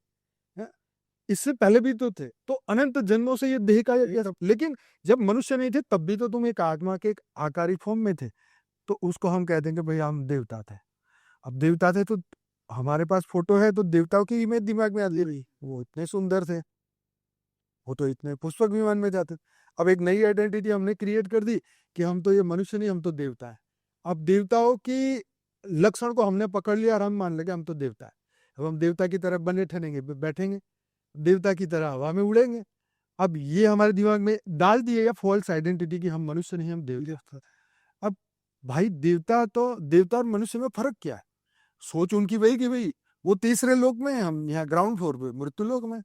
हैं? इससे पहले भी तो थे, तो अनंत जन्मों से ये देह का लेकिन जब मनुष्य नहीं थे तब भी तो तुम एक आत्मा के एक आकारी फॉर्म में थे। तो उसको हम कहते हैं कि भाई हम देवता थे। अब देवता थे तो हमारे पास फोटो है, तो देवताओं की इमेज दिमाग में आती रही, वो इतने सुंदर थे, वो तो इतने पुष्पक विमान में जाते थे। अब एक नई आइडेंटिटी हमने क्रिएट कर दी कि हम तो ये मनुष्य नहीं, हम तो देवता है। अब देवताओं की लक्षण को हमने पकड़ लिया और हम मान लगे हम तो देवता है। अब हम देवता की तरह बने ठहरेंगे, बैठेंगे, देवता की तरह हवा में उड़ेंगे। अब ये हमारे दिमाग में डाल दिए या फॉल्स आइडेंटिटी की हम मनुष्य नहीं हम देवता। अब भाई देवता और मनुष्य में फर्क क्या है? सोच उनकी वही कि भाई वो तीसरे लोक में है, हम यहाँ ग्राउंड फ्लोर पे मृत्यु लोक में।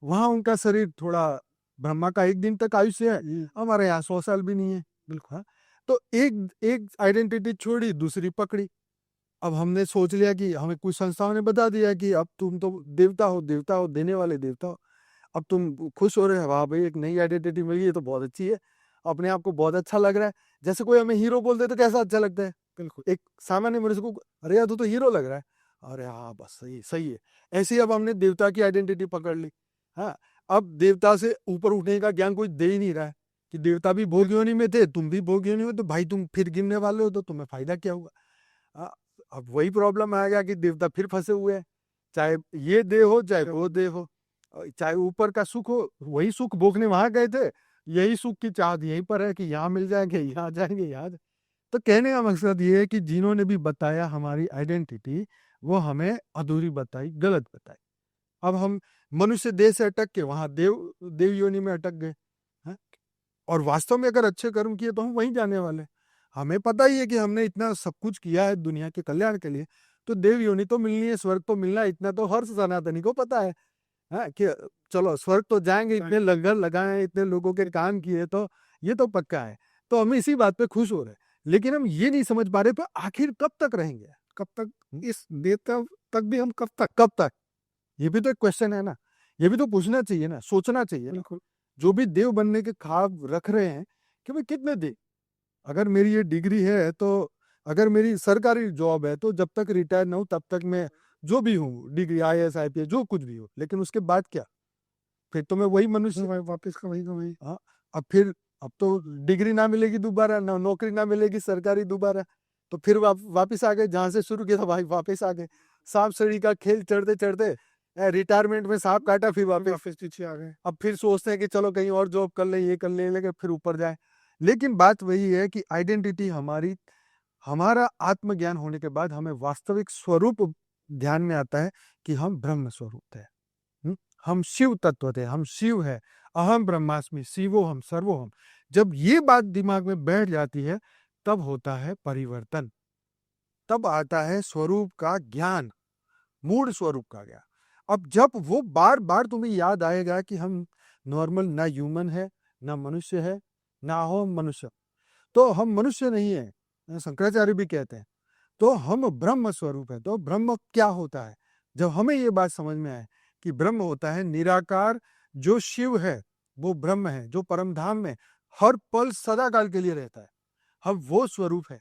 वहां उनका शरीर थोड़ा, ब्रह्मा का 1 दिन तक आयुष्य है, हमारे यहाँ 100 साल भी नहीं है। बिल्कुल, हाँ? तो एक एक आइडेंटिटी छोड़ी, दूसरी पकड़ी। अब हमने सोच लिया कि हमें कुछ संस्थाओं ने बता दिया कि अब तुम तो देवता हो, देने वाले देवता हो। अब तुम खुश हो रहे हो, वाह भाई एक नई आइडेंटिटी मिल गई, ये तो बहुत अच्छी है, अपने आप को बहुत अच्छा लग रहा है। जैसे कोई हमें हीरो बोल दे तो कैसा अच्छा लगता है? बिल्कुल, एक सामान्य मनुष्य को अरे यार तू तो हीरो लग रहा है, अरे हाँ बस सही सही है। ऐसे ही अब हमने देवता की आइडेंटिटी पकड़ ली। हाँ, अब देवता से ऊपर उठने का ज्ञान कोई दे ही नहीं रहा है कि देवता भी भोग योनि में थे, तुम भी भोग योनि में, तो भाई तुम फिर गिरने वाले हो तो तुम्हें फायदा क्या हुआ? हाँ, अब वही प्रॉब्लम आ गया कि देवता फिर फंसे हुए हैं, चाहे ये देह हो चाहे वो देह हो, चाहे ऊपर का सुख हो, वही सुख भोगने वहां गए थे, यही सुख की चाहत यहीं पर है कि यहाँ मिल जाएंगे, यहाँ जाएंगे, यहाँ तो कहने का मकसद ये है कि जिन्होंने भी बताया हमारी आइडेंटिटी, वो हमें अधूरी बताई, गलत बताई। अब हम मनुष्य देह से अटक के वहां देव योनि में अटक गए हैं? और वास्तव में अगर अच्छे कर्म किए तो हम वहीं जाने वाले हैं। हमें पता ही है कि हमने इतना सब कुछ किया है दुनिया के कल्याण के लिए, तो देव योनि तो मिलनी है, स्वर्ग तो मिलना है, इतना तो हर सनातनी को पता है। हाँ, कि चलो स्वर्ग तो जाएंगे, इतने लंगर लगाए, इतने लोगों के काम किए, तो ये तो पक्का है। तो हम इसी बात पे खुश हो रहे हैं, लेकिन हम ये नहीं समझ पा रहे पर आखिर कब तक रहेंगे, कब तक इस देवता तक भी हम कब तक? कब तक? ये भी तो एक क्वेश्चन है ना, ये भी तो पूछना चाहिए ना, सोचना चाहिए ना। बिल्कुल। जो भी देव बनने के ख्वाब रख रहे हैं कि भाई कितने दे, अगर मेरी ये डिग्री है तो, अगर मेरी सरकारी जॉब है तो जब तक रिटायर ना हूं तब तक मैं जो भी हूँ, डिग्री IAS IPS जो कुछ भी हो, लेकिन उसके बाद क्या? फिर तो मैं वही फिर मनुष्य। वही वापस का वही। हाँ, अब फिर, अब तो डिग्री ना मिलेगी दोबारा, ना नौकरी ना मिलेगी सरकारी दोबारा, तो फिर वापिस आ गए जहां से शुरू किया था भाई, वापिस आ गए। सांप सीढ़ी का खेल चढ़ते चढ़ते रिटायरमेंट में सांप काटा, फिर फिर वापस वापस नीचे आ गए। अब फिर सोचते हैं कि चलो कहीं और जॉब कर ले, ये कर ले, लेकिन फिर ऊपर जाए। लेकिन बात वही है कि आइडेंटिटी हमारी, हमारा आत्मज्ञान होने के बाद हमें वास्तविक स्वरूप ध्यान में आता है कि हम ब्रह्म स्वरूप थे। हम शिव तत्व थे, हम शिव है। अहम ब्रह्मास्मि शिवोहम सर्वोहम। जब ये बात दिमाग में बैठ जाती है तब होता है परिवर्तन, तब आता है स्वरूप का ज्ञान, मूल स्वरूप का ज्ञान। अब जब वो बार बार तुम्हें याद आएगा कि हम नॉर्मल ना ह्यूमन है, ना मनुष्य है, ना हो हम मनुष्य, तो हम मनुष्य नहीं है, शंकराचार्य भी कहते हैं, तो हम ब्रह्म स्वरूप है। तो ब्रह्म क्या होता है? जब हमें ये बात समझ में आए कि ब्रह्म होता है निराकार, जो शिव है वो ब्रह्म है, जो परम धाम में हर पल सदा काल के लिए रहता है, हम वो स्वरूप है।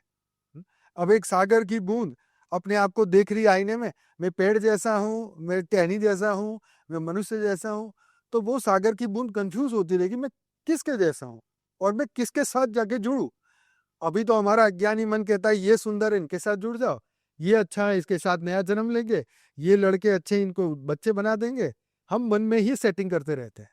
अब एक सागर की बूंद अपने आप को देख रही आईने में, मैं पेड़ जैसा हूँ, मैं टहनी जैसा हूँ, मैं मनुष्य जैसा हूँ, तो वो सागर की बूंद कंफ्यूज होती रहेगी मैं किसके जैसा हूँ और मैं किसके साथ जाके जुड़ू। अभी तो हमारा अज्ञानी मन कहता है ये सुंदर है इनके साथ जुड़ जाओ, ये अच्छा है इसके साथ नया जन्म लेंगे, ये लड़के अच्छे इनको बच्चे बना देंगे। हम मन में ही सेटिंग करते रहते हैं,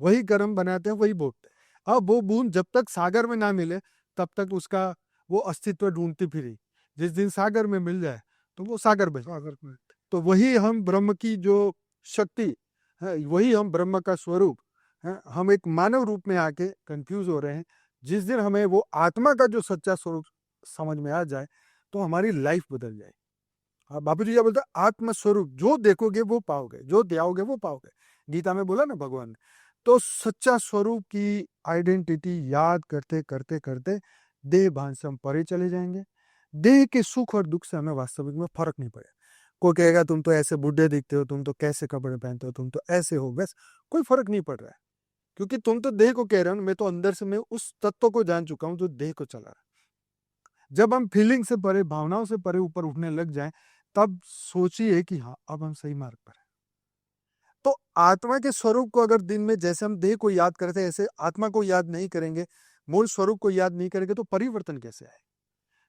वही कर्म बनाते हैं, वही भोगते हैं। अब वो बूंद जब तक सागर में ना मिले तब तक उसका वो अस्तित्व ढूंढती फिरी, जिस दिन सागर में मिल जाए तो वो सागर बन। सागर में। तो वही हम ब्रह्म की जो शक्ति है, वही हम ब्रह्म का स्वरूप है। हम एक मानव रूप में आके कंफ्यूज हो रहे हैं। जिस दिन हमें वो आत्मा का जो सच्चा स्वरूप समझ में आ जाए तो हमारी लाइफ बदल जाए। हाँ, बापू जी क्या बोलते हैं, आत्म स्वरूप जो देखोगे वो पाओगे, जो त्याओगे वो पाओगे, गीता में बोला ना भगवान ने। तो सच्चा स्वरूप की आइडेंटिटी याद करते करते करते देह भान से हम परे चले जाएंगे। देह के सुख और दुख से हमें वास्तविक में फर्क नहीं पड़ेगा। कोई कहेगा तुम तो ऐसे बूढ़े दिखते हो, तुम तो कैसे कपड़े पहनते हो, तुम तो ऐसे हो, बस कोई फर्क नहीं पड़ रहा है, क्योंकि तुम तो देह को कह रहे हो, मैं तो अंदर से मैं उस तत्व को जान चुका हूं जो देह को चला रहा है। जब हम फीलिंग से परे, भावनाओं से परे ऊपर उठने लग जाएं, तब सोचिए कि हाँ अब हम सही मार्ग पर हैं। तो आत्मा के स्वरूप को अगर दिन में जैसे हम देह को याद करते हैं ऐसे आत्मा को याद नहीं करेंगे, मूल स्वरूप को याद नहीं करेंगे, तो परिवर्तन कैसे आए?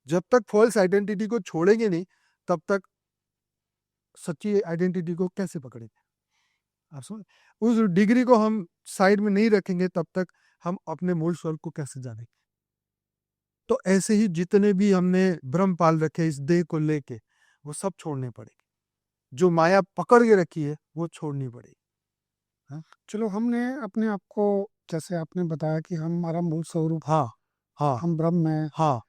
जब तक फॉल्स आइडेंटिटी को छोड़ेंगे नहीं तब तक सच्ची आइडेंटिटी को कैसे पकड़ेंगे? आप समझ, उस डिग्री को हम साइड में नहीं रखेंगे तब तक हम अपने मूल स्वरूप को कैसे जानेंगे? तो ऐसे ही जितने भी हमने भ्रम पाल रखे इस देह को लेके, वो सब छोड़ने पड़ेंगे। जो माया पकड़ के रखी है वो छोड़नी पड़ेगी। हाँ, चलो हमने अपने आप को, जैसे आपने बताया कि हमारा मूल स्वरूप हाँ, हाँ, हम ब्रह्म हैं, हाँ,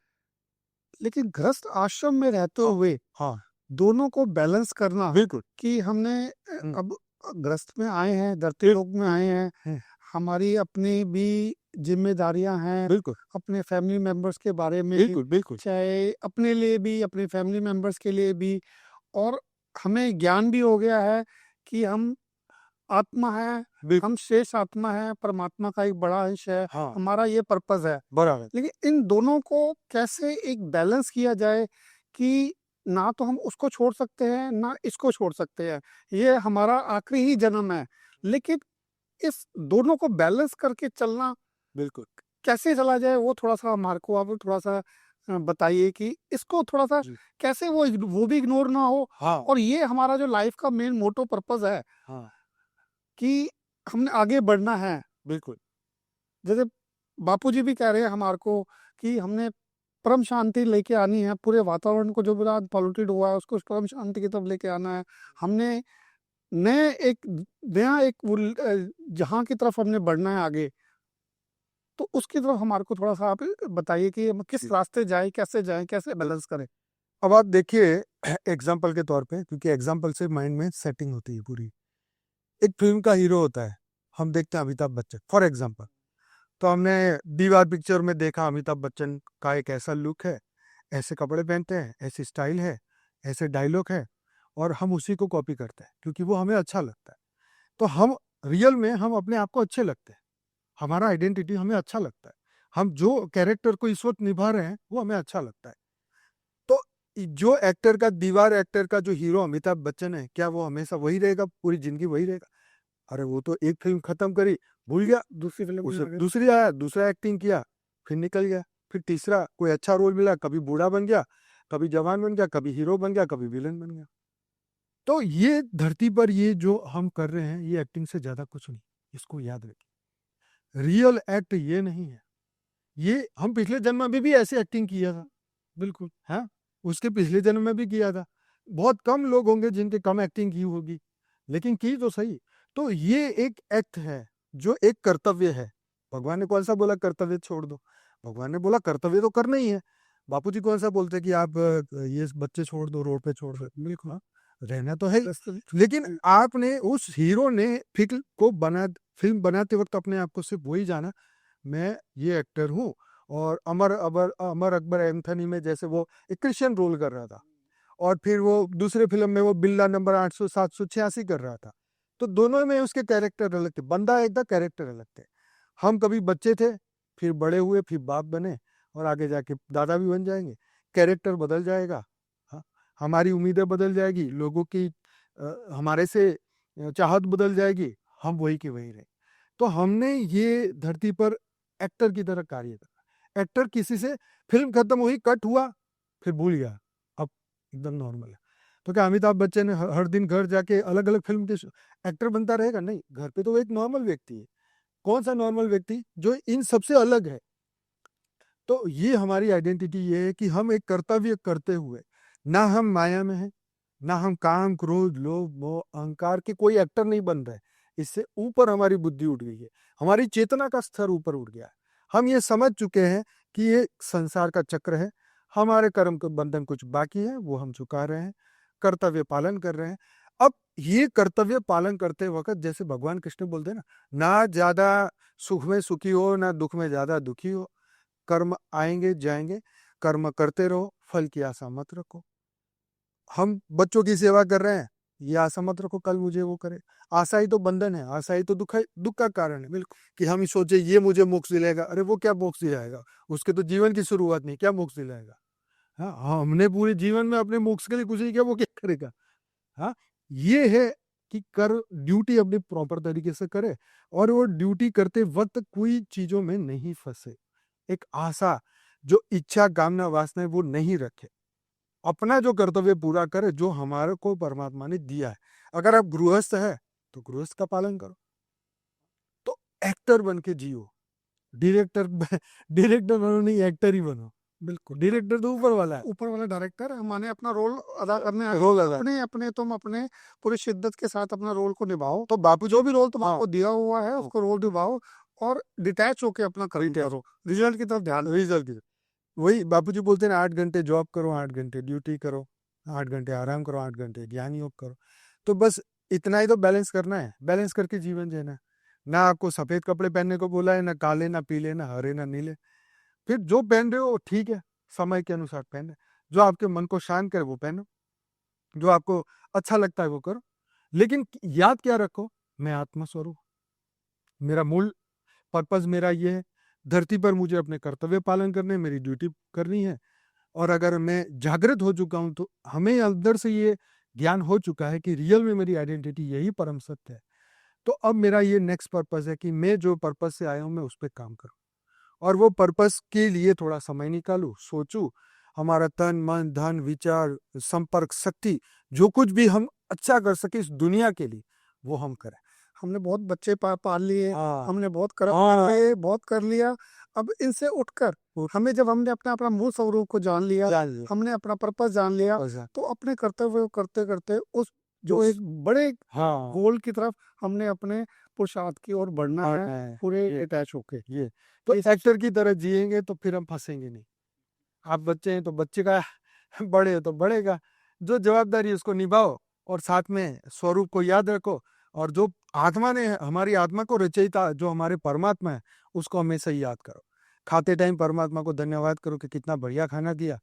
लेकिन गृहस्थ आश्रम में रहते हाँ, हुए हाँ, दोनों को बैलेंस करना, बिल्कुल। कि हमने हम्म, अब गृहस्थ में आए हैं, धरती लोक में आए हैं, हम्म, हमारी अपनी भी जिम्मेदारियां हैं, बिल्कुल, अपने फैमिली मेंबर्स के बारे में, बिल्कुल, बिल्कुल, चाहे अपने लिए भी, अपने फैमिली मेंबर्स के लिए भी, और हमें ज्ञान भी हो गया है कि हम आत्मा है, बिल्कुल, हम शेष आत्मा है, परमात्मा का एक बड़ा अंश है, हाँ, हमारा ये पर्पस है। बराबर, लेकिन इन दोनों को कैसे एक बैलेंस किया जाए कि ना तो हम उसको छोड़ सकते हैं ना इसको छोड़ सकते हैं, ये हमारा आखिरी ही जन्म है, लेकिन इस दोनों को बैलेंस करके चलना बिल्कुल, कैसे चला जाए, वो थोड़ा सा हमारे को आप थोड़ा सा बताइए कि इसको थोड़ा सा जी, कैसे वो भी इग्नोर ना हो, हाँ, और ये हमारा जो लाइफ का मेन मोटो पर्पस है हाँ, कि हमने आगे बढ़ना है। बिल्कुल, जैसे बापूजी भी कह रहे हैं हमारे को कि हमने परम शांति लेके आनी है, पूरे वातावरण को जो भी पॉल्यूटेड हुआ है उसको परम शांति की तरफ लेके आना है। हमने नए एक नया एक जहाँ की तरफ हमने बढ़ना है आगे, तो उसकी तरफ हमारे को थोड़ा सा आप बताइए कि हम किस जी। रास्ते जाएं, कैसे बैलेंस करें। अब आप देखिए एग्जाम्पल के तौर पे, क्योंकि एग्जाम्पल से माइंड में सेटिंग होती है पूरी। एक फिल्म का हीरो होता है, हम देखते हैं अमिताभ बच्चन फॉर एग्जाम्पल, तो हमने दीवार पिक्चर में देखा अमिताभ बच्चन का एक ऐसा लुक है, ऐसे कपड़े पहनते हैं, ऐसी स्टाइल है, ऐसे डायलॉग है, और हम उसी को कॉपी करते हैं क्योंकि वो हमें अच्छा लगता है। तो हम रियल में हम अपने आप को अच्छे लगते हैं, हमारा आइडेंटिटी हमें अच्छा लगता है, हम जो कैरेक्टर को इस वक्त निभा रहे हैं वो हमें अच्छा लगता है। तो जो एक्टर का दीवार एक्टर का जो हीरो अमिताभ बच्चन है, क्या वो हमेशा वही रहेगा, पूरी जिंदगी वही रहेगा? अरे वो तो एक फिल्म खत्म करी, भूल गया, दूसरी फिल्म में उसे आ गए। दूसरी आया, दूसरा एक्टिंग किया, फिर निकल गया, फिर तीसरा कोई अच्छा रोल मिला, कभी बूढ़ा बन गया, कभी जवान बन गया, कभी हीरो बन गया, कभी विलन बन गया। तो ये धरती पर ये जो हम कर रहे हैं ये एक्टिंग से ज्यादा कुछ नहीं, इसको याद रखिए। रियल एक्ट ये नहीं है, ये हम पिछले जन्म में भी ऐसे एक्टिंग किया था, बिल्कुल। हाँ, उसके पिछले जन्म में भी किया था। बहुत कम लोग होंगे जिनके कम एक्टिंग की होगी, लेकिन की तो सही। तो ये एक एक्ट है, जो एक कर्तव्य है। भगवान ने कौन सा बोला कर्तव्य छोड़ दो? भगवान ने बोला कर्तव्य तो करना ही है। बापूजी कौन सा बोलते कि आप ये बच्चे छोड़ दो, रोड पे छोड़ दो? बिल्कुल हाँ, रहना तो है ही। लेकिन आपने उस हीरो ने फिल्म बनाते वक्त अपने आप को सिर्फ वही जाना, मैं ये एक्टर हूँ। और अमर अकबर एंथनी में जैसे वो एक क्रिश्चियन रोल कर रहा था, और फिर वो दूसरे फिल्म में वो बिल्ला नंबर 800 786 कर रहा था। तो दोनों में उसके कैरेक्टर अलग थे, बंदा एक था, कैरेक्टर अलग थे। हम कभी बच्चे थे, फिर बड़े हुए, फिर बाप बने, और आगे जाके दादा भी बन जाएंगे। कैरेक्टर बदल जाएगा, हाँ, हमारी उम्मीदें बदल जाएगी, लोगों की हमारे से चाहत बदल जाएगी, हम वही के वही रहे। तो हमने ये धरती पर एक्टर की तरह कार्य करा। एक्टर किसी से फिल्म खत्म हुई, कट हुआ, फिर भूल गया, अब एकदम नॉर्मल है। तो क्या अमिताभ बच्चन हर दिन घर जाके अलग अलग फिल्म के एक्टर बनता रहेगा? नहीं, घर पे तो वो एक नॉर्मल व्यक्ति है। कौन सा नॉर्मल व्यक्ति जो इन सबसे अलग है? तो ये हमारी आइडेंटिटी ये है कि हम एक कर्तव्य करते हुए, ना हम माया में हैं, ना हम काम क्रोध लोभ मोह अहंकार के कोई एक्टर नहीं बन रहे। इससे ऊपर हमारी बुद्धि उठ गई है, हमारी चेतना का स्तर ऊपर उठ गया है। हम ये समझ चुके हैं कि ये संसार का चक्र है, हमारे कर्म के बंधन कुछ बाकी है, वो हम चुका रहे हैं, कर्तव्य पालन कर रहे हैं। अब ये कर्तव्य पालन करते वक्त जैसे भगवान कृष्ण बोलते हैं ना ज्यादा सुख में सुखी हो, ना दुख में ज्यादा दुखी हो। कर्म आएंगे जाएंगे, कर्म करते रहो, फल की आशा मत रखो। हम बच्चों की सेवा कर रहे हैं, ये आशा मत रखो कल मुझे वो करे। आशा ही तो बंधन है, आशा ही तो दुख का कारण है। बिल्कुल, कि हम ही सोचे ये मुझे मोक्ष दिलाएगा, अरे वो क्या मोक्ष दिलाएगा? उसके तो जीवन की शुरुआत नहीं, क्या मोक्ष दिलाएगा? हाँ, हमने पूरे जीवन में अपने मोक्ष के लिए कुछ नहीं किया, वो क्या करेगा? हाँ, ये है कि कर ड्यूटी अपनी प्रॉपर तरीके से करे, और वो ड्यूटी करते वक्त कोई चीजों में नहीं फंसे। एक आशा, जो इच्छा कामना वासना है वो नहीं रखे, अपना जो कर्तव्य पूरा करे, जो हमारे को परमात्मा ने दिया है। अगर आप गृहस्थ है तो गृहस्थ का पालन करो, तो एक्टर बन के जियो। डायरेक्टर डायरेक्टर बनो नहीं, एक्टर ही बनो। बिल्कुल। डायरेक्टर तो ऊपर वाला है, ऊपर वाला डायरेक्टर, हमारे अपना रोल अदा करने आए। रोल अदा। अपने अपने तुम अपने पूरी शिद्दत के साथ अपना रोल को निभाओ। तो बापू जो भी रोल हाँ, तुमको दिया हुआ है उसको रोल निभाओ, और डिटैच होके अपना काम करो, रिजल्ट की तरफ ध्यान दो। रिजल्ट की, वही बापूजी बोलते हैं ना, 8 घंटे जॉब करो, 8 घंटे ड्यूटी करो, 8 घंटे आराम करो, 8 घंटे ज्ञान योग करो। तो बस इतना ही तो बैलेंस करना है, बैलेंस करके जीवन जीना है। ना आपको सफेद कपड़े पहनने को बोला है, ना काले, ना पीले, ना हरे, ना नीले। फिर जो पहन रहे हो ठीक है, समय के अनुसार पहने, जो आपके मन को शांत करे वो पहनो, जो आपको अच्छा लगता है वो करो। लेकिन याद क्या रखो, मैं आत्मा स्वरूप, मेरा मूल पर्पज मेरा ये है, धरती पर मुझे अपने कर्तव्य पालन करने, मेरी ड्यूटी करनी है। और अगर मैं जागृत हो चुका हूं, तो हमें अंदर से ये ज्ञान हो चुका है कि रियल में मेरी आइडेंटिटी यही परम सत्य है। तो अब मेरा ये नेक्स्ट पर्पस है कि मैं जो पर्पस से आया हूं मैं उस पर काम करूं, और वो पर्पस के लिए थोड़ा समय निकालूं, सोचूं, हमारा तन मन धन विचार संपर्क शक्ति, जो कुछ भी हम अच्छा कर सके इस दुनिया के लिए, वो हम करें। हमने बहुत बच्चे पाल लिए, हाँ, हमने बहुत कर्म हाँ, करे, बहुत कर लिया। अब इनसे उठकर जब हमने अपना अपना मूल स्वरूप को जान लिया, जान लिया। हमने अपना पर्पस जान लिया, ऐसा। तो अपने कर्तव्य को करते करते उस जो उस- एक बड़े हाँ, गोल की तरफ हमने अपने पुरुषार्थ की ओर बढ़ना है, है, पूरे ये अटैच होके। ये तो एक्टर की तरह जिएंगे तो फिर हम फंसेंगे नहीं। आप बच्चे हैं तो बच्चे का बड़े हो तो बढ़ेगा, जो जवाबदारी है उसको निभाओ, और साथ में स्वरूप को याद रखो। और जो आत्मा ने हमारी आत्मा को रचयिता जो हमारे परमात्मा है, उसको हमेशा ही याद करो। खाते टाइम परमात्मा को धन्यवाद करो कि कितना बढ़िया खाना दिया।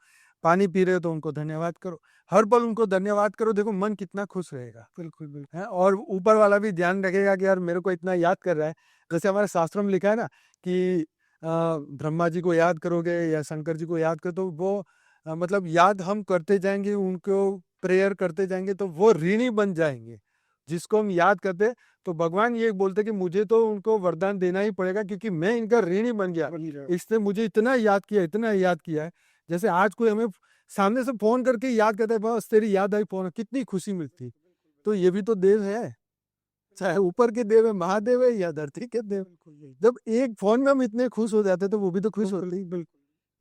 पानी पी रहे हो तो उनको धन्यवाद करो, हर पल उनको धन्यवाद करो, देखो मन कितना खुश रहेगा। बिल्कुल, बिल्कुल। है और ऊपर वाला भी ध्यान रखेगा कि यार मेरे को इतना याद कर रहा है। जैसे हमारे शास्त्रों में लिखा है ना कि ब्रह्मा जी को याद करोगे या शंकर जी को याद करो तो वो मतलब याद हम करते जाएंगे, उनको प्रेयर करते जाएंगे तो वो ऋणी बन जाएंगे। जिसको हम याद करते तो भगवान ये बोलते कि मुझे तो उनको वरदान देना ही पड़ेगा क्योंकि मैं इनका ऋणी बन गया, इसने मुझे इतना याद किया, इतना याद किया है। जैसे आज कोई हमें सामने से फोन करके याद करता है, बस तेरी याद आई फोन, कितनी खुशी मिलती। तो ये भी तो देव है, चाहे ऊपर के देव है, महादेव है या धरती के देव। जब एक फोन में हम इतने खुश हो जाते तो वो भी तो खुश होते। बिल्कुल।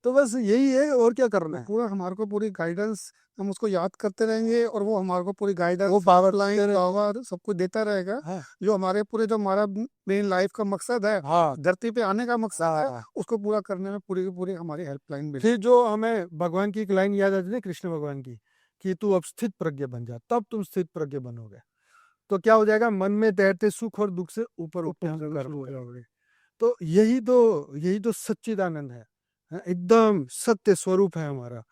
तो बस यही है, और क्या करना है। पूरा हमारे को पूरी गाइडेंस, हम उसको याद करते रहेंगे और वो हमारे को पूरी गाइडेंस, वो पावर लाइन, पावर सब कुछ देता रहेगा। हाँ जो हमारे पूरे, जो हमारा मेन लाइफ का मकसद है, हाँ धरती पे आने का मकसद है, हाँ। उसको पूरा करने में पूरी की पूरी हमारी हेल्पलाइन मिली। फिर जो हमें भगवान की एक लाइन याद आती है कृष्ण भगवान की, कि तू अब स्थित प्रज्ञ बन जा, तब तुम स्थित प्रज्ञ बनोगे। तो क्या हो जाएगा, मन में तैरते सुख और दुख से ऊपर उठते हम कर्म शुरू हो करेंगे। जाओगे। तो यही तो सच्चिदानंद है, एकदम सत्य स्वरूप है हमारा,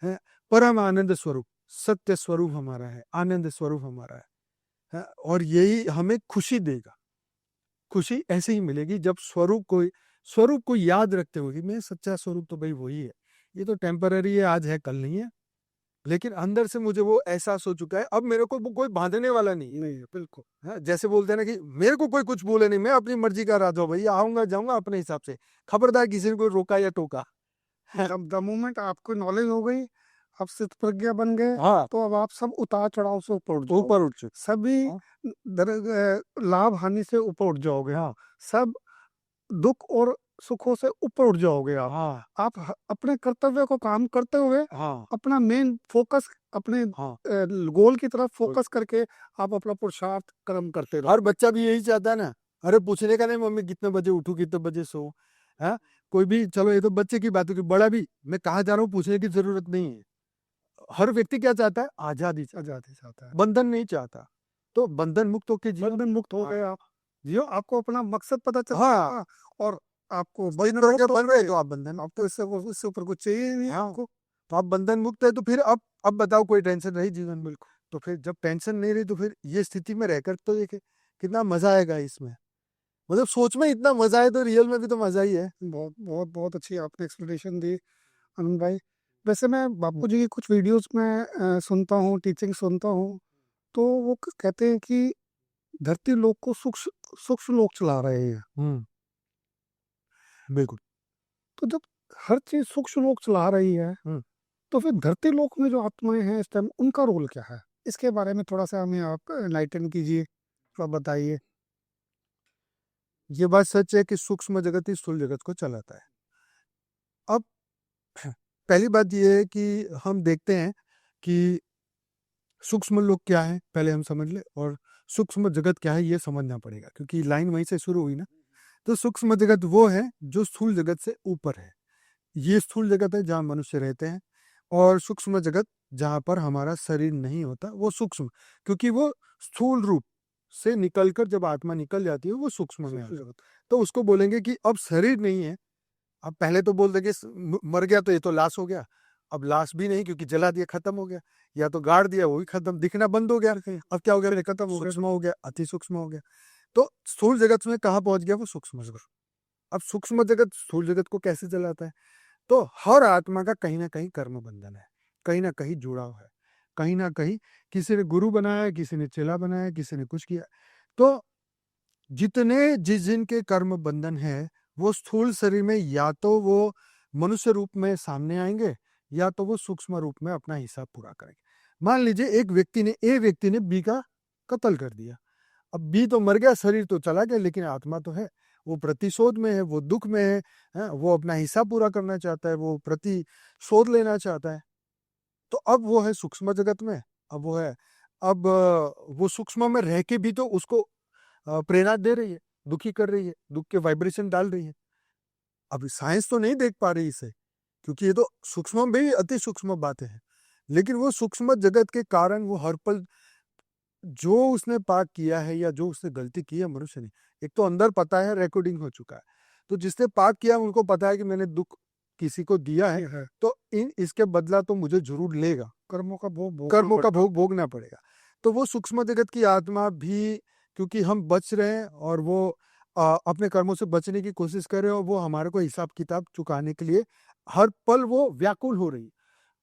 है परम आनंद स्वरूप, सत्य स्वरूप हमारा है, आनंद स्वरूप हमारा है, और यही हमें खुशी देगा। खुशी ऐसे ही मिलेगी जब स्वरूप को याद रखते हुए कि मैं सच्चा स्वरूप तो भाई वही है, ये तो टेम्पररी है, आज है कल नहीं है, लेकिन अंदर से मुझे वो एहसास हो चुका है, अब मेरे को वो कोई बांधने वाला नहीं है। नहीं, बिल्कुल। हाँ, जैसे बोलते हैं ना कि मेरे को कोई कुछ बोले नहीं, मैं अपनी मर्जी का राजा हूं भैया, आऊंगा जाऊंगा अपने हिसाब से, खबरदार किसी ने कोई रोका या टोका। द मोमेंट आपको नॉलेज हो गई, आप स्थित प्रज्ञा बन गए, हाँ तो अब आप सब उतार चढ़ाव से ऊपर उठ जाओगे, ऊपर उठ चुके। सभी हाँ लाभ हानि से ऊपर उठ जाओगे, हाँ सब दुख और सुखों से ऊपर उठ जाओगे आप। हाँ अपने कर्तव्य को काम करते हुए हाँ अपना मेन फोकस अपने हाँ। गोल की तरफ फोकस करके आप अपना पुरुषार्थ कर्म करते रहो। हर बच्चा भी यही चाहता है ना, अरे पूछने का नहीं मम्मी कितने बजे उठूं, कितने बजे सो। है कोई भी, चलो ये तो बच्चे की बात होगी, बड़ा भी मैं कहा जा रहा हूँ पूछने की जरूरत नहीं है। हर व्यक्ति क्या चाहता है, आजादी, आजादी चाहता है, बंधन नहीं चाहता। तो बंधन मुक्त होके जियो। बंधन मुक्त हो हाँ गए आप, जियो, आपको अपना मकसद पता चल हाँ, गया, और आपको बंधन करके बन रहे तो आप बंधन, आपको इससे ऊपर कुछ चाहिए ही नहीं हाँ आपको। तो आप बंधन मुक्त है, तो फिर अब बताओ कोई टेंशन रही जीवन में। तो फिर जब टेंशन नहीं रही तो फिर ये स्थिति में रहकर तो देखे कितना मजा आएगा इसमें, मतलब सोच में इतना मजा है तो रियल में भी तो मजा ही है। बहुत बहुत बहुत अच्छी आपने एक्सप्लेनेशन दी आनंद भाई। वैसे मैं बापू जी की कुछ वीडियोस में सुनता हूँ, टीचिंग सुनता हूँ, तो वो कहते हैं कि धरती लोक को सूक्ष्म लोक चला रहे हैं। बिल्कुल। तो जब हर चीज सूक्ष्म लोक चला रही है, हम्म। तो फिर धरती लोक में जो आत्माएं हैं इस टाइम, उनका रोल क्या है? इसके बारे में थोड़ा सा हमें आप एनलाइटन कीजिए, थोड़ा बताइए। ये बात सच है कि सूक्ष्म जगत ही स्थूल जगत को चलाता है। अब पहली बात ये है कि हम देखते हैं कि सूक्ष्म लोक क्या है पहले हम समझ ले, और सूक्ष्म जगत क्या है ये समझना पड़ेगा, क्योंकि लाइन वहीं से शुरू हुई ना। तो सूक्ष्म जगत वो है जो स्थूल जगत से ऊपर है, ये स्थूल जगत है जहाँ मनुष्य रहते हैं, और सूक्ष्म जगत जहाँ पर हमारा शरीर नहीं होता वो सूक्ष्म, क्योंकि वो स्थूल रूप से निकलकर जब आत्मा निकल जाती है वो सूक्ष्म में आता है। तो उसको बोलेंगे कि अब शरीर नहीं है। अब पहले तो बोल देंगे मर गया तो ये तो लाश हो गया, अब लाश भी नहीं क्योंकि जला दिया, खत्म हो गया, या तो गाड़ दिया वो भी खत्म, दिखना बंद हो गया। अब क्या हो गया, खत्म हो गया, सूक्ष्म हो गया, अति सूक्ष्म हो गया। तो स्थूल जगत में कहाँ पहुंच गया, वो सूक्ष्म जगत। अब सूक्ष्म जगत स्थूल जगत को कैसे चलाता है, तो हर आत्मा का कहीं ना कहीं कर्म बंधन है, कहीं ना कहीं जुड़ाव है, कहीं ना कहीं किसी ने गुरु बनाया, किसी ने चेला बनाया, किसी ने कुछ किया। तो जितने जिस जिनके कर्म बंधन है वो स्थूल शरीर में या तो वो मनुष्य रूप में सामने आएंगे, या तो वो सूक्ष्म रूप में अपना हिसाब पूरा करेंगे। मान लीजिए एक व्यक्ति ने, ए व्यक्ति ने बी का कत्ल कर दिया, अब बी तो मर गया, शरीर तो चला गया, लेकिन आत्मा तो है, वो प्रतिशोध में है, वो दुख में है, वो अपना हिसाब पूरा करना चाहता है, वो प्रतिशोध लेना चाहता है। तो अब वो है सूक्ष्म जगत में, अब वो है, अब वो सूक्ष्म में रह के भी तो उसको प्रेरणा दे रही है, दुखी कर रही है, दुख के वाइब्रेशन डाल रही है। अब साइंस तो नहीं देख पा रही इसे, क्योंकि ये तो सूक्ष्म में भी अति सूक्ष्म बातें हैं, लेकिन वो सूक्ष्म जगत के कारण वो हर पल जो उसने पाप किया है या जो उसने गलती की है मनुष्य ने, एक तो अंदर पता है, रिकॉर्डिंग हो चुका है, तो जिसने पाप किया उनको पता है कि मैंने दुख किसी को दिया है, तो इसके बदला तो मुझे जरूर लेगा, कर्मों का कर्मों का भोग भोगना पड़ेगा। तो वो सूक्ष्म जगत की आत्मा भी, क्योंकि हम बच रहे हैं और वो अपने कर्मों से बचने की कोशिश कर रहे हैं, और वो हमारे को हिसाब किताब चुकाने के लिए हर पल वो व्याकुल हो रही है।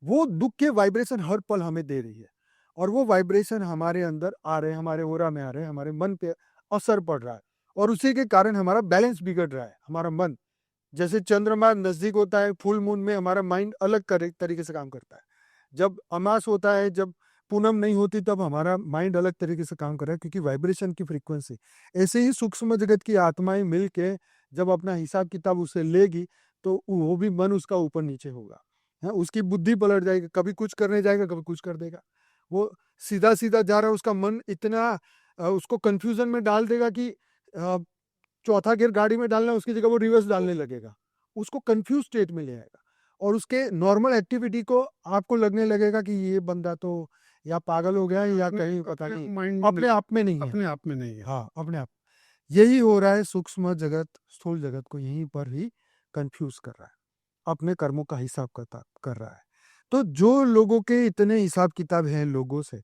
वो दुख के वाइब्रेशन हर पल हमें दे रही है, और वो वाइब्रेशन हमारे अंदर आ रहे हैं, हमारे ओरा में आ रहे हैं, हमारे मन पे असर पड़ रहा है, और उसी के कारण हमारा बैलेंस बिगड़ रहा है। हमारा मन, जैसे चंद्रमा नजदीक होता है, फुल मून में हमारा माइंड अलग तरीके से काम करता है। जब अमास होता है, जब पूनम नहीं होती, तब हमारा माइंड अलग तरीके से काम कर रहा है, क्योंकि वाइब्रेशन की फ्रीक्वेंसी। ऐसे ही सूक्ष्म जगत की आत्माएं मिलके जब अपना हिसाब किताब उसे लेगी, तो वो भी मन उसका ऊपर नीचे होगा। उसकी बुद्धि पलट जाएगी, कभी कुछ करने जाएगा, कभी कुछ कर देगा। वो सीधा सीधा जा रहा है, उसका मन इतना उसको कंफ्यूजन में डाल देगा कि चौथा गियर गाड़ी में डालना है, उसकी जगह वो रिवर्स डालने लगेगा। उसको कंफ्यूज स्टेट में ले आएगा, और उसके नॉर्मल एक्टिविटी को आपको लगने लगेगा कि ये बंदा तो या पागल हो गया है, या कहीं पता नहीं माइंड अपने आप में नहीं है। अपने आप में नहीं है। हाँ, अपने आप। यही हो रहा है, सूक्ष्म जगत स्थूल जगत को यहीं पर ही कंफ्यूज कर रहा है, अपने कर्मों का हिसाब कर रहा है। तो जो लोगों के इतने हिसाब किताब हैं लोगों से,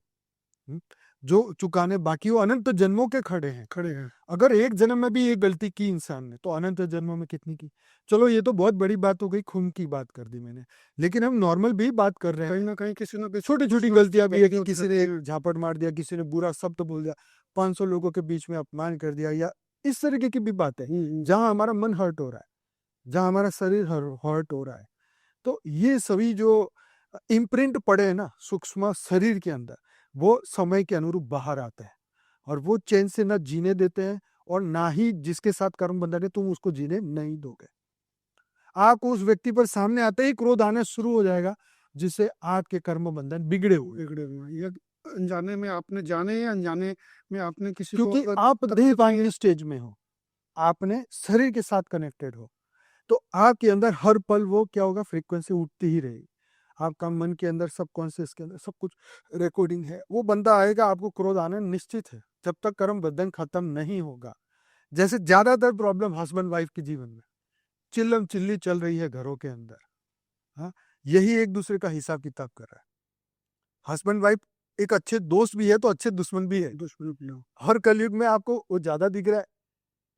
जो चुकाने बाकी, वो अनंत जन्मों के खड़े हैं। अगर एक जन्म में भी ये गलती की इंसान ने, तो अनंत जन्मों में कितनी की। चलो ये तो बहुत बड़ी बात हो गई, खून की बात कर दी मैंने, लेकिन हम नॉर्मल भी बात कर रहे हैं। कहीं ना कहीं किसी न किसी छोटी छोटी गलतियां भी है, कि गलती किसी ने एक झापट मार दिया, किसी ने बुरा शब्द बोल दिया, 500 लोगों के बीच में अपमान कर दिया, या इस तरीके की भी बात है, जहां हमारा मन हर्ट हो रहा है, जहां हमारा शरीर हर्ट हो रहा है। तो ये सभी जो इम्प्रिंट पड़े हैं ना सूक्ष्म शरीर के अंदर, वो समय के अनुरूप बाहर आते हैं, और वो चैन से ना जीने देते हैं, और ना ही जिसके साथ कर्म बंधन है तुम उसको जीने नहीं दोगे। आपको उस व्यक्ति पर सामने आते ही क्रोध आना शुरू हो जाएगा, जिससे आपके कर्म बंधन बिगड़े हुए। या अनजाने में आपने, जाने या अनजाने में आपने किसी को, क्योंकि अगर आप देह पाएंगे स्टेज में हो, आपने शरीर के साथ कनेक्टेड हो, तो आपके अंदर हर पल वो क्या होगा, फ्रीक्वेंसी उठती ही रहेगी। आपका मन के अंदर, सबकॉन्शियस के अंदर सब कुछ रिकॉर्डिंग है। वो बंदा आएगा, आपको क्रोध आना निश्चित है, जब तक कर्म बंधन खत्म नहीं होगा। जैसे ज्यादातर प्रॉब्लम हस्बैंड वाइफ के जीवन में चिल्लम चिल्ली चल रही है घरों के अंदर, हाँ, यही एक दूसरे का हिसाब किताब कर रहा है। हस्बैंड वाइफ एक अच्छे दोस्त भी है, तो अच्छे दुश्मन भी है। हर कलयुग में आपको वो ज्यादा दिख रहा है,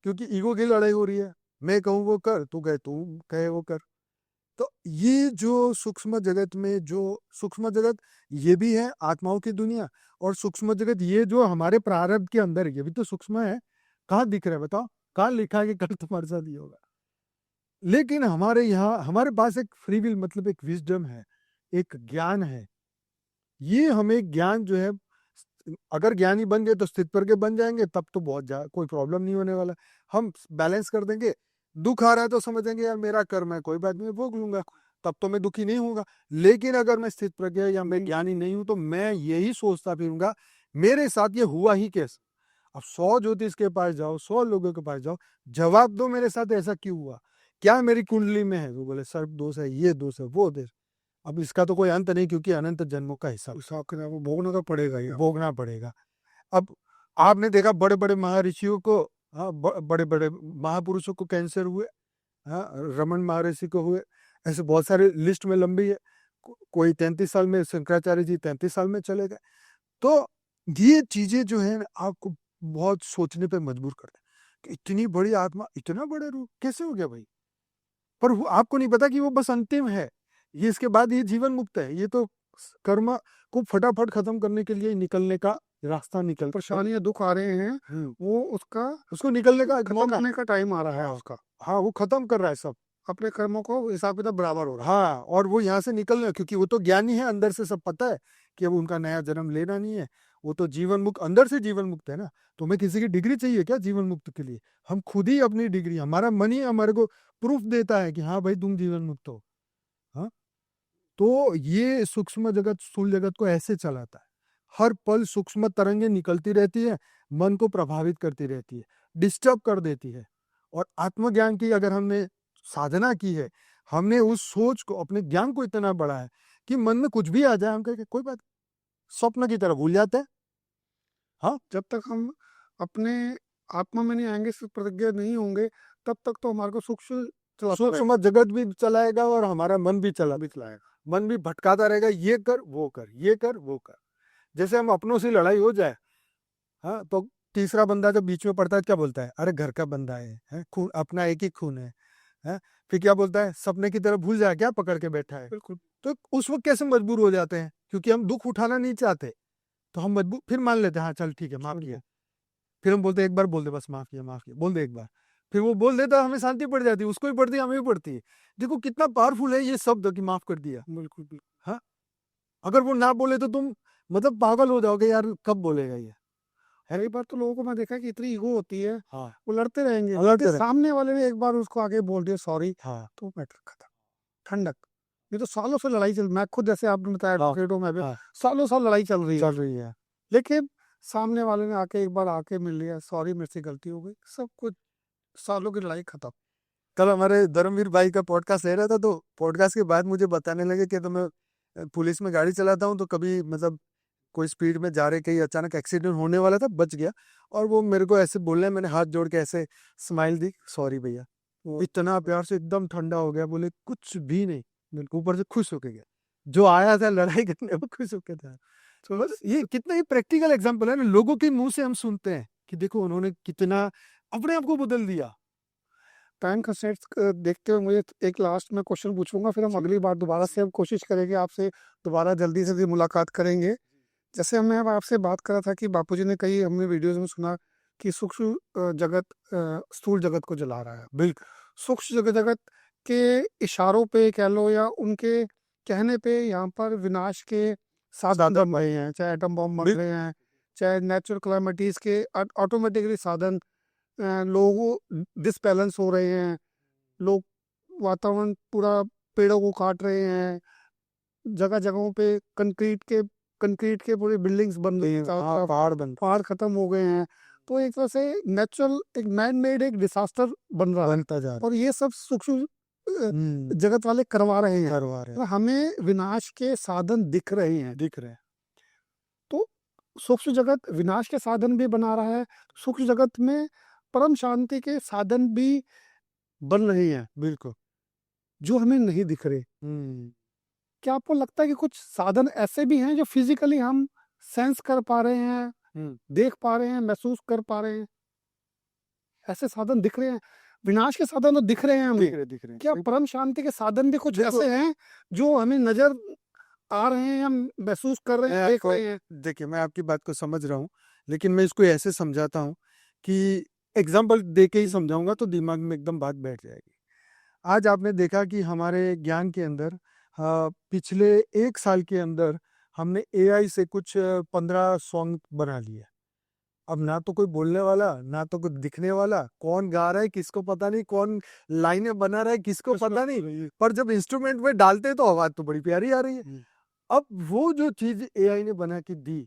क्योंकि ईगो की लड़ाई हो रही है। मैं कहूँ वो कर, तू कहे तू कहे वो कर। तो ये जो सूक्ष्म जगत में, जो सूक्ष्म जगत ये भी है आत्माओं की दुनिया, और सूक्ष्म जगत ये जो हमारे प्रारब्ध के अंदर है, ये भी तो सूक्ष्म है। कहाँ दिख रहा है बताओ, कहाँ लिखा है कि कल तुम्हारे साथ ये होगा। लेकिन हमारे यहाँ, हमारे पास एक फ्री विल, मतलब एक विजडम है, एक ज्ञान है। ये हमें ज्ञान जो है, अगर ज्ञानी बन गए तो स्थित प्रज्ञ बन जाएंगे, तब तो बहुत कोई प्रॉब्लम नहीं होने वाला। हम बैलेंस कर देंगे। दुख आ रहा है तो समझेंगे यार मेरा कर्म है, कोई बात नहीं, भोग लूंगा, तब तो मैं दुखी नहीं होऊंगा। लेकिन अगर मैं स्थित प्रज्ञ या मैं ज्ञानी नहीं हूं, तो मैं यही सोचता फिरूंगा मेरे साथ ये हुआ ही कैसे। अब 100 ज्योतिष के पास जाओ, 100 लोगों के पास जाओ, जवाब दो मेरे साथ ऐसा क्यों हुआ, क्या मेरी कुंडली में है। वो बोले सर्प दोष है, ये दोष है, वो दोष। अब इसका तो कोई अंत नहीं, क्योंकि अनंत जन्मों का हिसाब भोगना तो पड़ेगा ही। भोगना पड़ेगा। अब आपने देखा बड़े बड़े महर्षियों को, हाँ, बड़े बड़े महापुरुषों को कैंसर हुए, हाँ, रमन महर्षि को हुए, ऐसे बहुत सारे लिस्ट में लंबी है। कोई 33 साल में, शंकराचार्य जी 33 साल में चले गए। तो ये चीजें जो है आपको बहुत सोचने पे मजबूर करते हैं कि इतनी बड़ी आत्मा, इतना बड़े रूप कैसे हो गया भाई। पर वो आपको नहीं पता कि वो बस अंतिम है, ये इसके बाद ये जीवन मुक्त है। ये तो कर्म को फटाफट खत्म करने के लिए निकलने का रास्ता निकल, परेशानियां दुख आ रहे हैं, वो उसको निकलने का खत्म करने का टाइम आ रहा है उसका। हाँ, वो खत्म कर रहा है सब अपने कर्मों को, हिसाब किताब बराबर हो रहा है। हाँ, और वो यहाँ से निकल रहे हैं, क्योंकि वो तो ज्ञानी है, अंदर से सब पता है कि अब उनका नया जन्म लेना नहीं है। वो तो जीवन मुक्त, अंदर से जीवन मुक्त है ना। तो हमें किसी की डिग्री चाहिए क्या जीवन मुक्त के लिए? हम खुद ही अपनी डिग्री, हमारा मन ही हमारे को प्रूफ देता है कि हाँ भाई तुम जीवन मुक्त हो। हाँ, तो ये सूक्ष्म जगत स्थूल जगत को ऐसे चलाता है। हर पल सूक्ष्म तरंगे निकलती रहती है, मन को प्रभावित करती रहती है, डिस्टर्ब कर देती है। और आत्मज्ञान की अगर हमने साधना की है, हमने उस सोच को, अपने ज्ञान को इतना बढ़ा है कि मन में कुछ भी आ जाए, हम कहें कोई बात, स्वप्न की तरह भूल जाते हैं। हाँ, जब तक हम अपने आत्मा में नहीं आएंगे, प्रतिज्ञा नहीं होंगे, तब तक तो हमारे को सूक्ष्म सूक्ष्म जगत भी चलाएगा और हमारा मन भी चलाएगा। मन भी भटकाता रहेगा, ये कर वो कर, ये कर वो कर। जैसे हम अपनों से लड़ाई हो जाए, हाँ, तो तीसरा बंदा जब बीच में पड़ता है क्या बोलता है, अरे घर का बंदा है, खून अपना एक ही खून है। फिर क्या बोलता है, सपने की तरह भूल जाए क्या पकड़ के बैठा है। बिल्कुल। तो उस वक्त कैसे मजबूर हो जाते हैं, क्योंकि हम दुख उठाना नहीं चाहते, तो हम मजबूर फिर मान लेते हैं, हाँ चल ठीक है माफ किया। फिर हम बोलते हैं एक बार बोल दे, बस माफ किया माफ किया, बोल दे एक बार। फिर वो बोल देता, हमें शांति पड़ जाती है, उसको भी पड़ती है, हमें भी पड़ती है। देखो कितना पावरफुल है ये शब्द कि माफ कर दिया। बिल्कुल, बिल्कुल। हाँ, अगर वो ना बोले तो तुम मतलब पागल हो जाओगे यार, कब बोलेगा ये, है। कई बार तो लोगों को मैं देखा है कि इतनी ईगो होती है, हाँ, वो लड़ते रहेंगे, लड़ते फिर रहे। सामने वाले ने एक बार उसको आगे बोल दिया सॉरी, हाँ, तो मैटर खत्म, ठंडक। ये तो सालों से लड़ाई चल, मैं खुद जैसे आपने बताया हाँ, एडवोकेट हूँ मैं भी, हाँ, सालों साल लड़ाई चल रही है, चल रही है। लेकिन सामने वाले ने आके एक बार आके मिल लिया, सॉरी मेरे से गलती हो गई, सब कुछ, सालों की लड़ाई खत्म। कल हमारे धर्मवीर भाई का पॉडकास्ट ले रहा था, तो पॉडकास्ट के बाद मुझे बताने लगे कि तो मैं पुलिस में गाड़ी चलाता हूँ, तो कभी मतलब कोई स्पीड में जा रहे, कहीं अचानक एक्सीडेंट होने वाला था, बच गया। और वो मेरे को ऐसे बोलने, मैंने हाथ जोड़ के ऐसे स्माइल दी, सॉरी भैया। वो इतना प्यार से एकदम ठंडा हो गया, बोले कुछ भी नहीं, बिल्कुल ऊपर से खुश होके गया। जो आया था लड़ाई करने, वो खुश होके था। तो बस ये कितना ही प्रैक्टिकल एग्जाम्पल है ना, लोगों के मुंह से हम सुनते हैं कि देखो उन्होंने कितना अपने आप को बदल दिया। टाइम का सेट देखते हुए मुझे एक लास्ट में क्वेश्चन पूछूंगा, फिर हम अगली बार दोबारा से हम कोशिश करेंगे आपसे दोबारा जल्दी से मुलाकात करेंगे। जैसे हमने अब आपसे बात करा था कि बापूजी ने कई हमने वीडियोस में सुना कि सूक्ष्म जगत स्थूल जगत को जला रहा है। बिल्कुल। सूक्ष्म जगत के इशारों पे कह लो या उनके कहने पे यहाँ पर विनाश के साधन बन रहे हैं, चाहे एटम बॉम्ब बन रहे हैं, चाहे नेचुरल क्लैमिटीज के ऑटोमेटिकली साधन, लोगों डिसबैलेंस हो रहे हैं, लोग वातावरण पूरा पेड़ों को काट रहे हैं, जगह जगहों पे कंक्रीट के पूरे बिल्डिंग्स बन रही हैं, चारों तरफ पहाड़ खत्म हो गए हैं। तो एक तरह से नेचुरल एक मैन मेड एक डिसास्टर बन रहा है, बनता जा रहा और ये सब सूक्ष्म है। जगत वाले करवा रहे हैं, करवा रहे तो हमें विनाश के साधन दिख रहे हैं। दिख रहे हैं। तो सूक्ष्म जगत विनाश के साधन भी बना रहा है, सूक्ष्म जगत में परम शांति के साधन भी बन रहे हैं, बिल्कुल। जो हमें नहीं दिख रहे। क्या आपको लगता है कि कुछ साधन ऐसे भी हैं जो फिजिकली हम सेंस कर पा रहे हैं, देख पा रहे हैं, महसूस कर पा रहे हैं? ऐसे साधन दिख रहे हैं, विनाश के साधन तो दिख रहे हैं हमें, दिख रहे हैं। क्या परम शांति के साधन भी कुछ देखो- ऐसे हैं जो हमें नजर आ रहे हैं, हम महसूस कर रहे हैं, देख रहे हैं? देखिए, मैं आपकी बात को समझ रहा हूँ, लेकिन मैं इसको ऐसे समझाता हूँ कि एग्जाम्पल दे के ही समझाऊंगा तो दिमाग में एकदम बात बैठ जाएगी। आज आपने देखा कि हमारे ज्ञान के अंदर पिछले 1 साल के अंदर हमने एआई से कुछ 15 सॉन्ग बना लिए। अब ना तो कोई बोलने वाला, ना तो कोई दिखने वाला, कौन गा रहा है किसको पता नहीं, कौन लाइनें बना रहा है किसको पता नहीं, पर जब इंस्ट्रूमेंट में डालते हैं तो आवाज तो बड़ी प्यारी आ रही है। अब वो जो चीज एआई ने बना के दी,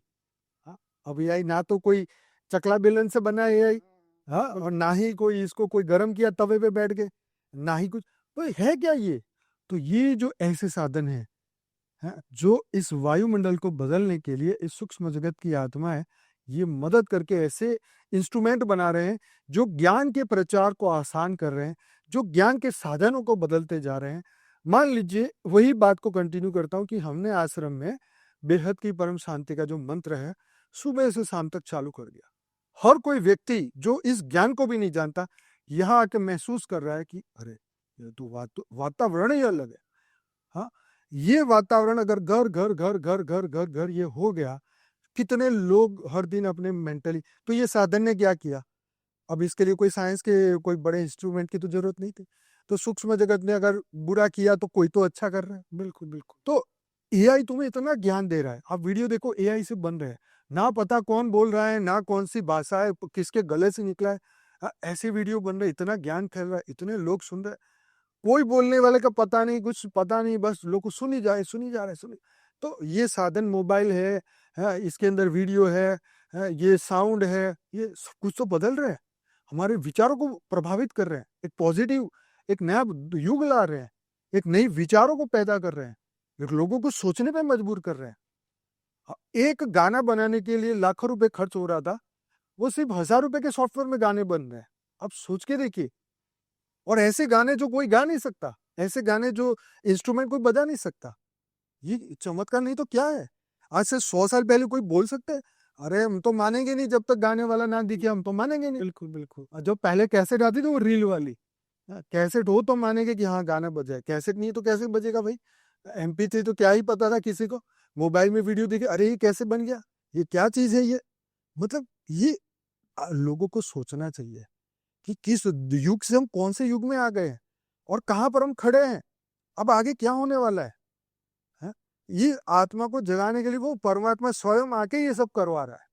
हाँ, अब एआई ना तो कोई चकला बेलन से बना एआई, हाँ, और ना ही कोई इसको कोई गरम किया तवे पे बैठ के, ना ही कुछ, तो है क्या ये? तो ये जो ऐसे साधन है, हाँ, जो इस वायुमंडल को बदलने के लिए इस सूक्ष्म जगत की आत्मा है, ये मदद करके ऐसे इंस्ट्रूमेंट बना रहे हैं जो ज्ञान के प्रचार को आसान कर रहे हैं, जो ज्ञान के साधनों को बदलते जा रहे हैं। मान लीजिए, वही बात को कंटिन्यू करता हूँ कि हमने आश्रम में बेहद की परम शांति का जो मंत्र है, सुबह से शाम तक चालू कर दिया। हर कोई व्यक्ति जो इस ज्ञान को भी नहीं जानता, यहाँ आके महसूस कर रहा है कि अरे ये तो वातावरण ही अलग है। हाँ, ये वातावरण अगर घर घर घर घर घर घर घर ये हो गया, कितने लोग हर दिन अपने मेंटली, तो ये साधन ने क्या किया? अब इसके लिए कोई साइंस के कोई बड़े इंस्ट्रूमेंट की तो जरूरत नहीं थी। तो सूक्ष्म जगत ने अगर बुरा किया तो कोई तो अच्छा कर रहा है। बिल्कुल, बिल्कुल। तो एआई तुम्हें इतना ज्ञान दे रहा है, आप वीडियो देखो एआई से बन रहे हैं, ना पता कौन बोल रहा है, ना कौन सी भाषा है, किसके गले से निकला है, ऐसे वीडियो बन रहे, इतना ज्ञान फैल रहा है, इतने लोग सुन रहे हैं, कोई बोलने वाले का पता नहीं, कुछ पता नहीं, बस लोग सुनी जा रहे, सुनी जा रहे, सुनी। तो ये साधन मोबाइल है, इसके अंदर वीडियो है, ये साउंड है, ये सब कुछ तो बदल रहे हैं, हमारे विचारों को प्रभावित कर रहे हैं, एक पॉजिटिव, एक नया युग ला रहे हैं, एक नई विचारों को पैदा कर रहे हैं, एक लोगों को सोचने पे मजबूर कर रहे हैं। एक गाना बनाने के लिए लाखों रुपए खर्च हो रहा था, वो सिर्फ 1000 रुपए के सॉफ्टवेयर में गाने बन रहे हैं। अब सोच के देखिए, और ऐसे गाने जो कोई गा नहीं सकता, ऐसे गाने जो इंस्ट्रूमेंट कोई बजा नहीं सकता, ये चमत्कार नहीं तो क्या है? आज से 100 साल पहले कोई बोल सकता है? अरे हम तो मानेंगे नहीं जब तक गाने वाला ना दिखे, हम तो मानेंगे नहीं। बिल्कुल, बिल्कुल। और जो पहले कैसेट आती थी वो रील वाली, कैसेट हो तो मानेंगे कि हाँ गाना बजा है, कैसेट नहीं तो कैसे बजेगा भाई? MP3 तो क्या ही पता था किसी को? मोबाइल में वीडियो दिखे, अरे ये कैसे बन गया? ये क्या चीज है ये? मतलब ये लोगों को सोचना चाहिए कि किस युग से हम कौन से युग में आ गए हैं और कहाँ पर हम खड़े हैं, अब आगे क्या होने वाला है? हैं? ये आत्मा को जगाने के लिए वो परमात्मा स्वयं आके ये सब करवा रहा है।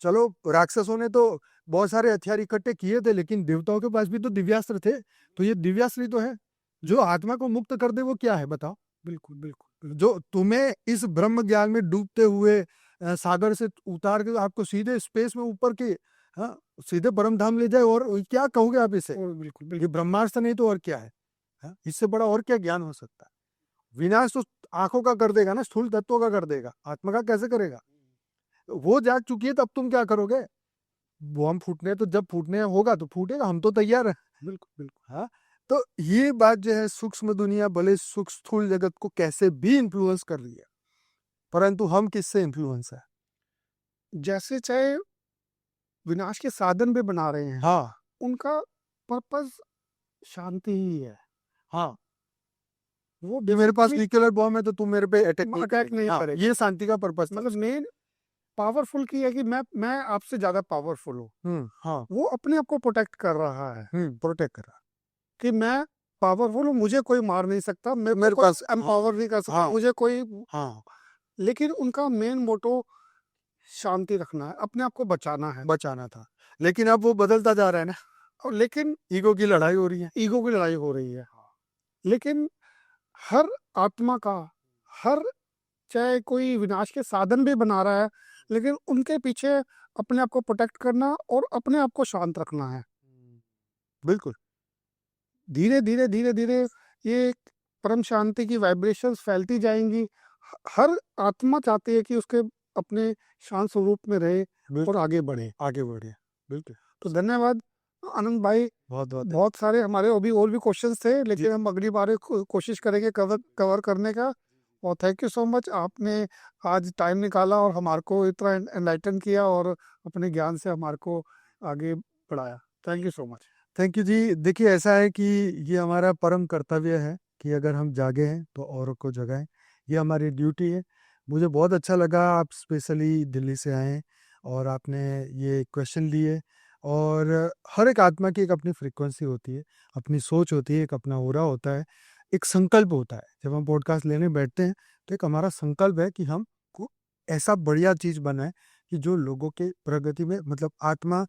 चलो राक्षसों ने तो बहुत सारे हथियार इकट्ठे किए थे, लेकिन देवताओं के पास भी तो दिव्यास्त्र थे। तो ये दिव्यास्त्र ही तो है जो आत्मा को मुक्त कर दे। वो क्या है बताओ? बिल्कुल, बिल्कुल। जो तुम्हें इस ब्रह्म ज्ञान में डूबते हुए सागर से उतार के आपको सीधे स्पेस में ऊपर के, हाँ, सीधे परम धाम ले जाए। और क्या कहोगे आप इसे? और बिल्कुल, ये बिल्कुल। ब्रह्मास्त्र नहीं तो और क्या है? हाँ? इससे बड़ा और क्या ज्ञान हो सकता है? विनाश तो आंखों का कर देगा ना, स्थूल तत्वों का कर देगा, आत्मा का कैसे करेगा? वो जाग चुकी है, तब तुम क्या करोगे? वो हम फूटने, तो जब फूटने होगा तो फूटेगा, हम तो तैयार है। बिल्कुल, बिल्कुल। हाँ, तो ये बात जो है सूक्ष्म दुनिया भले स्थूल जगत को कैसे भी इन्फ्लुएंस कर रही है, परंतु हम किससे इन्फ्लुएंस है? जैसे चाहे विनाश के साधन भी बना रहे हैं, हाँ उनका पर्पस शांति ही है। हाँ, वो कि मेरे पास बेसिकली न्यूक्लियर बॉम्ब है तो तुम मेरे पे अटैक अटैक नहीं हाँ, करेगा। ये शांति का पर्पस था। मतलब मेन पावरफुल की है कि मैं आपसे ज्यादा पावरफुल हूँ। हाँ, वो अपने आप को प्रोटेक्ट कर रहा है प्रोटेक्ट कर रहा कि मैं पावरफुल हूँ, मुझे कोई मार नहीं सकता, मेरे मेरे पास। को एम्पावर नहीं कर सकता, हाँ मुझे कोई। हाँ, लेकिन उनका मेन मोटो शांति रखना है, अपने आप को बचाना है। बचाना था, लेकिन अब वो बदलता जा रहा है ना, और लेकिन ईगो की लड़ाई हो रही है। ईगो की लड़ाई हो रही है। लेकिन हर आत्मा का, हर चाहे कोई विनाश के साधन भी बना रहा है, लेकिन उनके पीछे अपने आप को प्रोटेक्ट करना और अपने आप को शांत रखना है। बिल्कुल। धीरे धीरे धीरे धीरे ये परम शांति की वाइब्रेशंस फैलती जाएंगी। हर आत्मा चाहती है कि उसके अपने शांत स्वरूप में रहे और आगे बढ़े। बिल्कुल। तो धन्यवाद आनंद भाई। बहुत बहुत बहुत सारे हमारे अभी और भी क्वेश्चंस थे, लेकिन हम अगली बार कोशिश करेंगे कवर करने का। और थैंक यू सो मच, आपने आज टाइम निकाला और हमारे को इतना एनलाइटन किया और अपने ज्ञान से हमारे को आगे बढ़ाया। Thank you so much. Thank you जी। देखिए ऐसा है कि ये हमारा परम कर्तव्य है कि अगर हम जागे हैं तो औरों को जगाएं, ये हमारी ड्यूटी है। मुझे बहुत अच्छा लगा आप स्पेशली दिल्ली से आए और आपने ये क्वेश्चन लिए। और हर एक आत्मा की एक अपनी फ्रीक्वेंसी होती है, अपनी सोच होती है, एक अपना ऑरा होता है, एक संकल्प होता है। जब हम पॉडकास्ट लेने बैठते हैं तो एक हमारा संकल्प है कि हम को ऐसा बढ़िया चीज़ बनाए कि जो लोगों के प्रगति में, मतलब आत्मा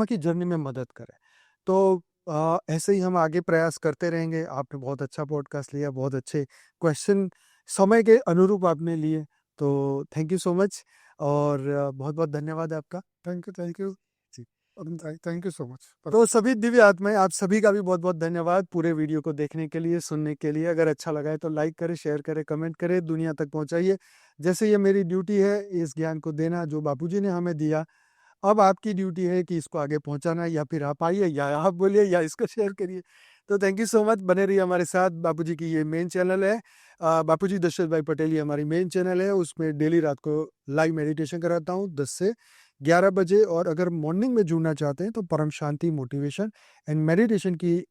की जर्नी में मदद करे। तो ऐसे ही हम आगे प्रयास करते रहेंगे। आपने बहुत अच्छा पॉडकास्ट लिया, बहुत अच्छे क्वेश्चन समय के अनुरूप आपने लिए, तो थैंक यू सो मच और बहुत बहुत धन्यवाद आपका। Thank you ji. Thank you so much. तो सभी दिव्य आत्माएं, आप सभी का भी बहुत बहुत धन्यवाद पूरे वीडियो को देखने के लिए, सुनने के लिए। अगर अच्छा लगा है तो लाइक करें, शेयर करें, कमेंट करें, दुनिया तक पहुंचाइए। जैसे ये मेरी ड्यूटी है इस ज्ञान को देना जो बापूजी ने हमें दिया, अब आपकी ड्यूटी है कि इसको आगे पहुंचाना। या फिर आप आइए या आप बोलिए या इसको शेयर करिए। तो थैंक यू सो मच, बने रहिए हमारे साथ। बापूजी की ये मेन चैनल है, बापूजी दशरथ भाई पटेल, ये हमारी मेन चैनल है। उसमें डेली रात को लाइव मेडिटेशन कराता हूँ 10 से 11 बजे। और अगर मॉर्निंग में जुड़ना चाहते हैं तो परम शांति मोटिवेशन एंड मेडिटेशन की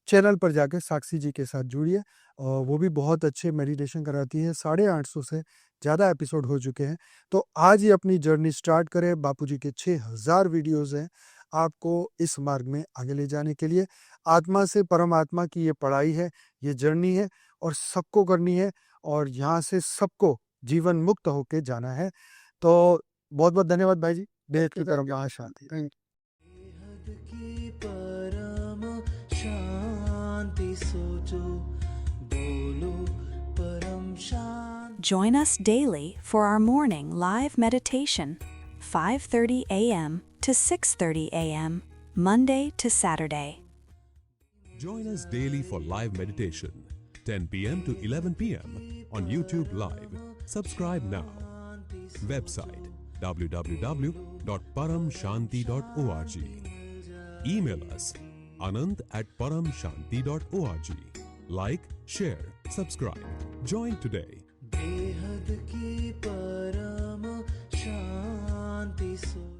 चैनल पर जाकर साक्षी जी के साथ जुड़िए, और वो भी बहुत अच्छे मेडिटेशन कराती है। 850 से ज़्यादा एपिसोड हो चुके हैं। तो आज ही अपनी जर्नी स्टार्ट करें। बापूजी के 6000 वीडियोस हैं आपको इस मार्ग में आगे ले जाने के लिए। आत्मा से परमात्मा की ये पढ़ाई है, ये जर्नी है और सबको करनी है, और यहाँ से सबको जीवन मुक्त होके जाना है। तो बहुत बहुत धन्यवाद भाई जी। बेहद की परम यहाँ शांति। थैंक बेहद की परम शांति सोचो, बोलो परम शांति। Join us daily for our morning live meditation, 5:30 a.m. to 6:30 a.m., Monday to Saturday. Join us daily for live meditation, 10 p.m. to 11 p.m. on YouTube Live. Subscribe now. Website www.paramshanti.org. Email us anand@paramshanti.org. Like, share, subscribe. Join today. बेहद की परम शांति सो